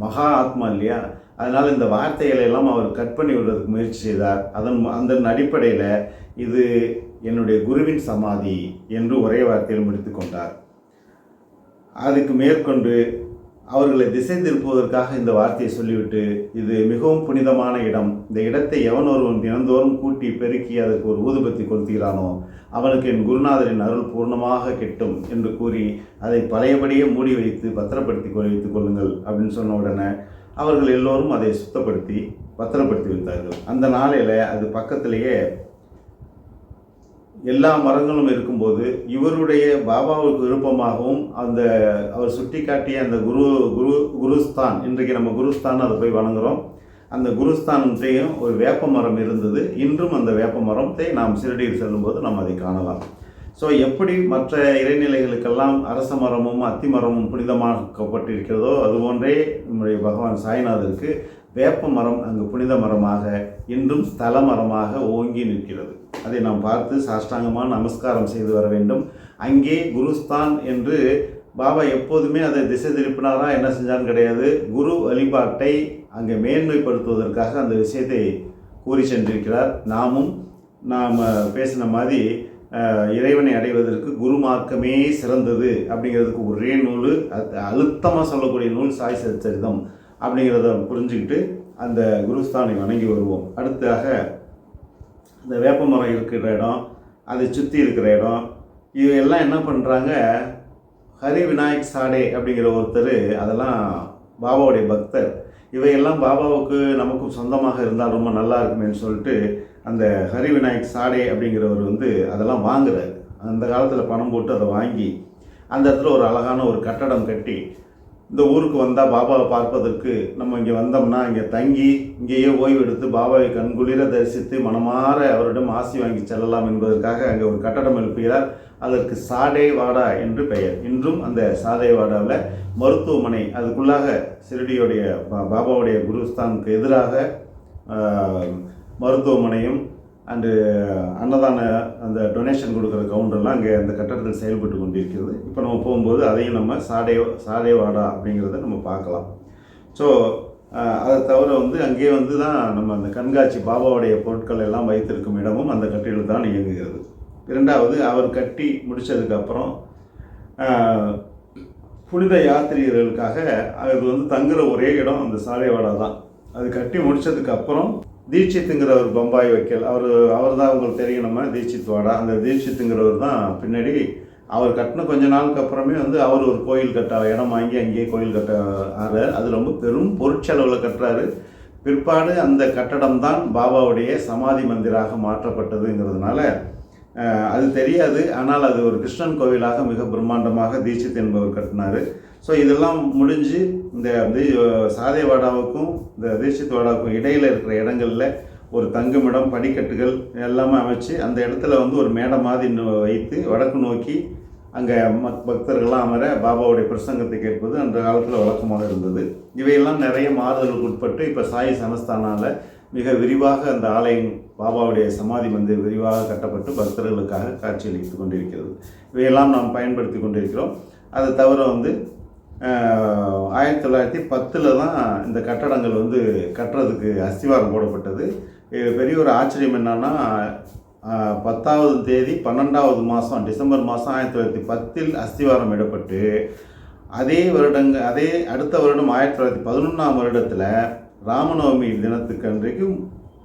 A: மகா ஆத்மா இல்லையா. அதனால் இந்த வார்த்தைகளை எல்லாம் அவர் கட் பண்ணி விடுறதுக்கு முயற்சி செய்தார். அதன் அடிப்படையில் இது என்னுடைய குருவின் சமாதி என்று ஒரே வார்த்தையில் முடித்து கொண்டார். அதுக்கு மேற்கொண்டு அவர்களை திசை திருப்புவதற்காக இந்த வார்த்தையை சொல்லிவிட்டு, இது மிகவும் புனிதமான இடம், இந்த இடத்தை எவன் ஒருவன் தினந்தோறும் கூட்டி பெருக்கி அதற்கு ஒரு ஊதுபத்தி கொளுத்துகிறானோ அவனுக்கு என் குருநாதரின் அருள் பூர்ணமாக கிட்டும் என்று கூறி அதை பழையபடியே மூடி வைத்து பத்திரப்படுத்தி வைத்துக் கொள்ளுங்கள் அப்படின்னு சொன்ன உடனே அவர்கள் எல்லோரும் அதை சுத்தப்படுத்தி பத்திரப்படுத்தி வைத்தார்கள். அந்த நாளையில் அது பக்கத்திலேயே எல்லா மரங்களும் இருக்கும்போது இவருடைய பாபாவுக்கு விருப்பமாகவும் அவர் சுட்டி காட்டிய அந்த குருஸ்தான், இன்றைக்கு நம்ம குருஸ்தான் அதை போய் வணங்குகிறோம். அந்த குருஸ்தானத்தையும் ஒரு வேப்ப மரம் இருந்தது. இன்றும் அந்த வேப்ப மரத்தை நாம் சிறுடியில் செல்லும்போது நாம் அதை காணலாம். ஸோ எப்படி மற்ற இறைநிலைகளுக்கெல்லாம் அரச மரமும் அத்தி மரமும் புனிதமாக்கப்பட்டிருக்கிறதோ அதுபோன்றே நம்முடைய பகவான் சாய்நாதருக்கு வேப்ப மரம் அங்கு புனித மரமாக இன்றும் ஸ்தல மரமாக ஓங்கி நிற்கிறது. அதை நாம் பார்த்து சாஷ்டாங்கமாக நமஸ்காரம் செய்து வர வேண்டும். அங்கே குருஸ்தான் என்று பாபா எப்போதுமே அதை திசை திருப்பினாரா என்ன செஞ்சான்னு கிடையாது. குரு வழிபாட்டை அங்கே மேன்மைப்படுத்துவதற்காக அந்த விஷயத்தை கூறி சென்றிருக்கிறார். நாம் பேசின மாதிரி இறைவனை அடைவதற்கு குரு மார்க்கமே சிறந்தது அப்படிங்கிறதுக்கு ஒரே நூல், அழுத்தமாக சொல்லக்கூடிய நூல் சாய் சச்சரிதம் அப்படிங்கிறத புரிஞ்சுக்கிட்டு அந்த குருஸ்தானை வணங்கி வருவோம். அடுத்ததாக இந்த வேப்பமரம் இருக்கிற இடம், அதை சுற்றி இருக்கிற இடம், இது எல்லாம் என்ன பண்ணுறாங்க, ஹரி விநாயக் சாடே அப்படிங்கிற ஒருத்தர் அதெல்லாம் பாபாவுடைய பக்தர். இவையெல்லாம் பாபாவுக்கு நமக்கும் சொந்தமாக இருந்தால் ரொம்ப நல்லா இருக்குமேன்னு சொல்லிட்டு அந்த ஹரி விநாயக் சாடே அப்படிங்கிறவர் அதெல்லாம் வாங்குறாரு. அந்த காலத்தில் பணம் போட்டு அதை வாங்கி அந்த இடத்துல ஒரு அழகான ஒரு கட்டடம் கட்டி, இந்த ஊருக்கு வந்தால் பாபாவை பார்ப்பதற்கு நம்ம இங்கே வந்தோம்னா இங்கே தங்கி இங்கேயே ஓய்வு எடுத்து பாபாவை கண்குளிர தரிசித்து மனமாற அவரிடம் ஆசி வாங்கி செல்லலாம் என்பதற்காக அங்கே ஒரு கட்டடம் எழுப்புகிறார். அதற்கு சாடே வாடா என்று பெயர். இன்றும் அந்த சாடே வாடாவில் மருத்துவமனை, அதுக்குள்ளாக சிறுடியோடைய பாபாவுடைய குருஸ்தானுக்கு எதிராக மருத்துவமனையும் அண்டு அன்னதான அந்த டொனேஷன் கொடுக்குற கவுண்டர்லாம் அங்கே அந்த கட்டடத்தில் செயல்பட்டு கொண்டிருக்கிறது. இப்போ நம்ம போகும்போது அதையும் நம்ம சாடேவாடா அப்படிங்கிறத நம்ம பார்க்கலாம். ஸோ அதை தவிர அங்கேயே தான் நம்ம அந்த கண்காட்சி பாபாவுடைய பொருட்கள் எல்லாம் வைத்திருக்கும் இடமும் அந்த கட்டிடத்தில் தான் இயங்குகிறது. இரண்டாவது, அவர் கட்டி முடித்ததுக்கப்புறம் புனித யாத்திரிகர்களுக்காக அது தங்குற ஒரே இடம் அந்த சாடேவாடா தான். அது கட்டி முடித்ததுக்கப்புறம் தீட்சித்துங்கிறவர் பம்பாய் வைக்கல், அவர் தான் உங்களுக்கு தெரியும், நம்ம தீட்சித் வாடா. அந்த தீட்சித்துங்கிறவர் தான் பின்னாடி அவர் கட்டின கொஞ்ச நாளுக்கு அப்புறமே அவர் ஒரு கோயில் இடம் வாங்கி அங்கேயே கோயில் கட்டுறாரு. அது ரொம்ப பெரும் பொருட்செலவில் கட்டுறாரு. பிற்பாடு அந்த கட்டடம் தான் பாபாவுடைய சமாதி மந்திராக மாற்றப்பட்டதுங்கிறதுனால அது தெரியாது. ஆனால் அது ஒரு கிருஷ்ணன் கோவிலாக மிக பிரம்மாண்டமாக தீட்சித் என்பவர் கட்டினார். ஸோ இதெல்லாம் முடிஞ்சு இந்த சாதேவாடாவுக்கும் இந்த தீட்சித் வாடாவுக்கும் இடையில் இருக்கிற இடங்களில் ஒரு தங்குமிடம், படிக்கட்டுகள் எல்லாமே அமைச்சு அந்த இடத்துல ஒரு மேடை மாதிரி வைத்து வடக்கு நோக்கி அங்கே பக்தர்கள்லாம் அமர பாபாவுடைய பிரசங்கத்தை கேட்பது அந்த காலத்தில் வழக்கமாக இருந்தது. இவையெல்லாம் நிறைய மாறுதலுக்கு உட்பட்டு இப்போ சாய் சனஸ்தானால் மிக விரிவாக அந்த ஆலயம் பாபாவுடைய சமாதி விரிவாக கட்டப்பட்டு பக்தர்களுக்காக காட்சியளித்து கொண்டிருக்கிறது. இவையெல்லாம் நாம் பயன்படுத்தி கொண்டிருக்கிறோம். அதை தவிர 1910 தான் இந்த கட்டடங்கள் கட்டுறதுக்கு அஸ்திவாரம் போடப்பட்டது. பெரிய ஒரு ஆச்சரியம் என்னன்னா, 10ஆவது தேதி 12ஆவது மாதம் டிசம்பர் மாதம் 1910 அஸ்திவாரம் இடப்பட்டு அதே அடுத்த வருடம் 1911ஆம் வருடத்தில் ராமநவமி தினத்துக்கு அன்றைக்கு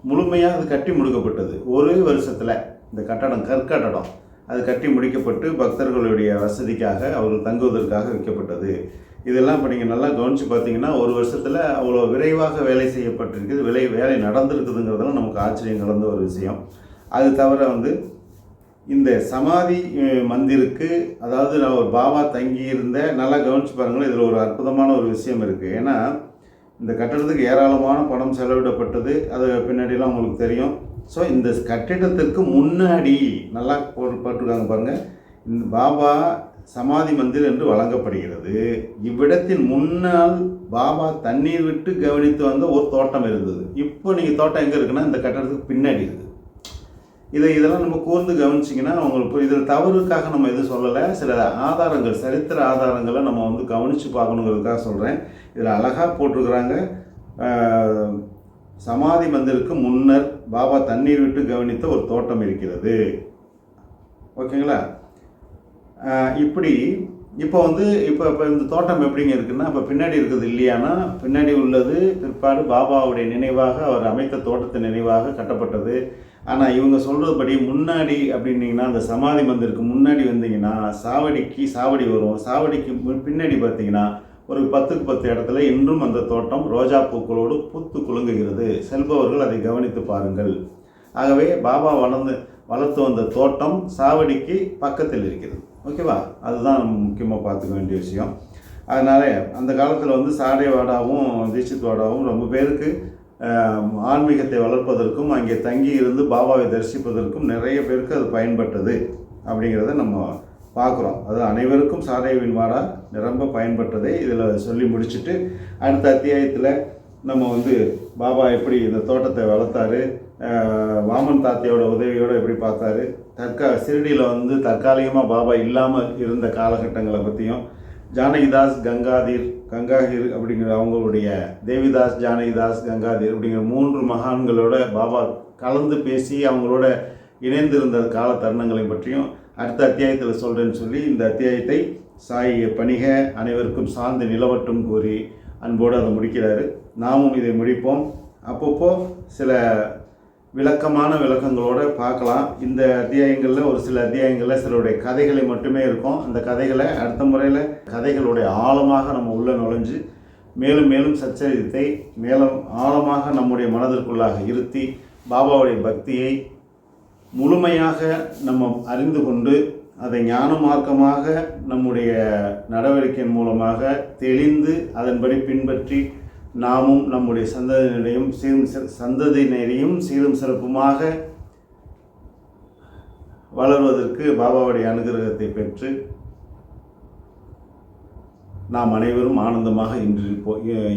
A: முழுமையாக அது கட்டி முடிக்கப்பட்டது. ஒரு வருஷத்தில் இந்த கட்டடம் கற்கட்டடம் அது கட்டி முடிக்கப்பட்டு பக்தர்களுடைய வசதிக்காக அவர்கள் தங்குவதற்காக வைக்கப்பட்டது. இதெல்லாம் இப்போ நீங்கள் நல்லா கவனித்து பார்த்தீங்கன்னா ஒரு வருஷத்தில் அவ்வளோ விரைவாக வேலை செய்யப்பட்டிருக்குது, வேலை நடந்திருக்குதுங்கிறதெல்லாம் நமக்கு ஆச்சரியம் கலந்த ஒரு விஷயம். அது தவிர இந்த சமாதி மந்திருக்கு, அதாவது நான் ஒரு பாபா தங்கியிருந்த, நல்லா கவனித்து பாருங்கள், இதில் ஒரு அற்புதமான ஒரு விஷயம் இருக்குது. ஏன்னா இந்த கட்டடத்துக்கு ஏராளமான பணம் செலவிடப்பட்டது. அது பின்னாடிலாம் உங்களுக்கு தெரியும். ஸோ இந்த கட்டிடத்திற்கு முன்னாடி நல்லா போட்டிருக்காங்க பாருங்கள், இந்த பாபா சமாதி மந்திர் என்று வழங்கப்படுகிறது. இவ்விடத்தின் முன்னால் பாபா தண்ணீர் விட்டு கவனித்து வந்த ஒரு தோட்டம் இருந்தது. இப்போ நீங்கள் தோட்டம் எங்கே இருக்குன்னா இந்த கட்டடத்துக்கு பின்னாடி இருக்குது. இதெல்லாம் நம்ம கூர்ந்து கவனிச்சிங்கன்னா உங்களுக்கு இதில் தவறுக்காக நம்ம எதுவும் சொல்லலை. சில ஆதாரங்கள், சரித்திர ஆதாரங்களை நம்ம வந்து கவனித்து பார்க்கணுங்கிறதுக்காக சொல்கிறேன். இதில் அழகாக போட்டிருக்கிறாங்க, சமாதி மந்திருக்கு முன்னர் பாபா தண்ணீர் விட்டு கவனித்த ஒரு தோட்டம் இருக்கிறது. ஓகேங்களா? இப்படி இப்போ இந்த தோட்டம் எப்படிங்க இருக்குன்னா, இப்போ பின்னாடி இருக்குது இல்லையானா, பின்னாடி உள்ளது பிற்பாடு பாபாவுடைய நினைவாக அவர் அமைத்த தோட்டத்தின் நினைவாக கட்டப்பட்டது. ஆனால் இவங்க சொல்கிறபடி முன்னாடி அப்படின்னீங்கன்னா, அந்த சமாதி மந்திருக்கு முன்னாடி வந்தீங்கன்னா சாவடி வரும். சாவடிக்கு பின்னாடி பார்த்தீங்கன்னா ஒரு 10க்கு 10 இடத்துல இன்றும் அந்த தோட்டம் ரோஜா பூக்களோடு பூத்து குலுங்குகிறது. செல்பவர்கள் அதை கவனித்து பாருங்கள். ஆகவே பாபா வளர்த்து வந்த தோட்டம் சாவடிக்கு பக்கத்தில் இருக்கிறது. ஓகேவா? அதுதான் முக்கியமாக பார்த்துக்க வேண்டிய விஷயம். அதனால் அந்த காலத்தில் வந்து சாடை வாடாவும் தீட்சித் வாடாவும் ரொம்ப பேருக்கு ஆன்மீகத்தை வளர்ப்பதற்கும் அங்கே தங்கி இருந்து பாபாவை தரிசிப்பதற்கும் நிறைய பேருக்கு அது பயன்பட்டது அப்படிங்கிறத நம்ம பார்க்குறோம். அது அனைவருக்கும் சாடைவின் வாடா நிரம்ப பயன்பட்டதை இதில் சொல்லி முடிச்சுட்டு, அடுத்த அத்தியாயத்தில் நம்ம வந்து பாபா எப்படி இந்த தோட்டத்தை வளர்த்தாரு, வாமன் தாத்தையோட உதவியோடு எப்படி பார்த்தாரு, சிறுடியில் வந்து தற்காலிகமாக பாபா இல்லாமல் இருந்த காலகட்டங்களை பற்றியும், ஜானகிதாஸ் கங்காஹிர் அப்படிங்கிற அவங்களுடைய தேவிதாஸ், ஜானகிதாஸ், கங்காதீர் அப்படிங்கிற 3 மகான்களோட பாபா கலந்து பேசி அவங்களோட இணைந்திருந்த கால தருணங்களை பற்றியும் அடுத்த அத்தியாயத்தில் சொல்கிறேன்னு சொல்லி இந்த அத்தியாயத்தை சாய் பணிக அனைவருக்கும் சார்ந்து நிலவட்டும் கூறி அன்போடு அதை முடிக்கிறாரு. நாமும் இதை முடிப்போம். அப்பப்போ சில விளக்கங்களோடு பார்க்கலாம். இந்த அத்தியாயங்களில் ஒரு சில அத்தியாயங்களில் சிலருடைய கதைகளை மட்டுமே இருக்கும். அந்த கதைகளை அடுத்த முறையில் கதைகளுடைய ஆழமாக நம்ம உள்ளே நுழைஞ்சு மேலும் மேலும் சச்சரித்தை மேலும் ஆழமாக நம்முடைய மனதிற்குள்ளாக இருத்தி பாபாவுடைய பக்தியை முழுமையாக நம்ம அறிந்து கொண்டு அதை ஞான மார்க்கமாக நம்முடைய நடவடிக்கையின் மூலமாக தெளிந்து அதன்படி பின்பற்றி நாமும் நம்முடைய சந்ததியினரையும் சீரும் சிறப்புமாக வளர்வதற்கு பாபாவுடைய அனுகிரகத்தை பெற்று நாம் அனைவரும் ஆனந்தமாக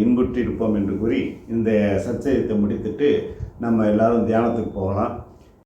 A: இன்புற்றிருப்போம் என்று கூறி இந்த சச்சரித்தை முடித்துட்டு நம்ம எல்லாரும் தியானத்துக்கு போகலாம்.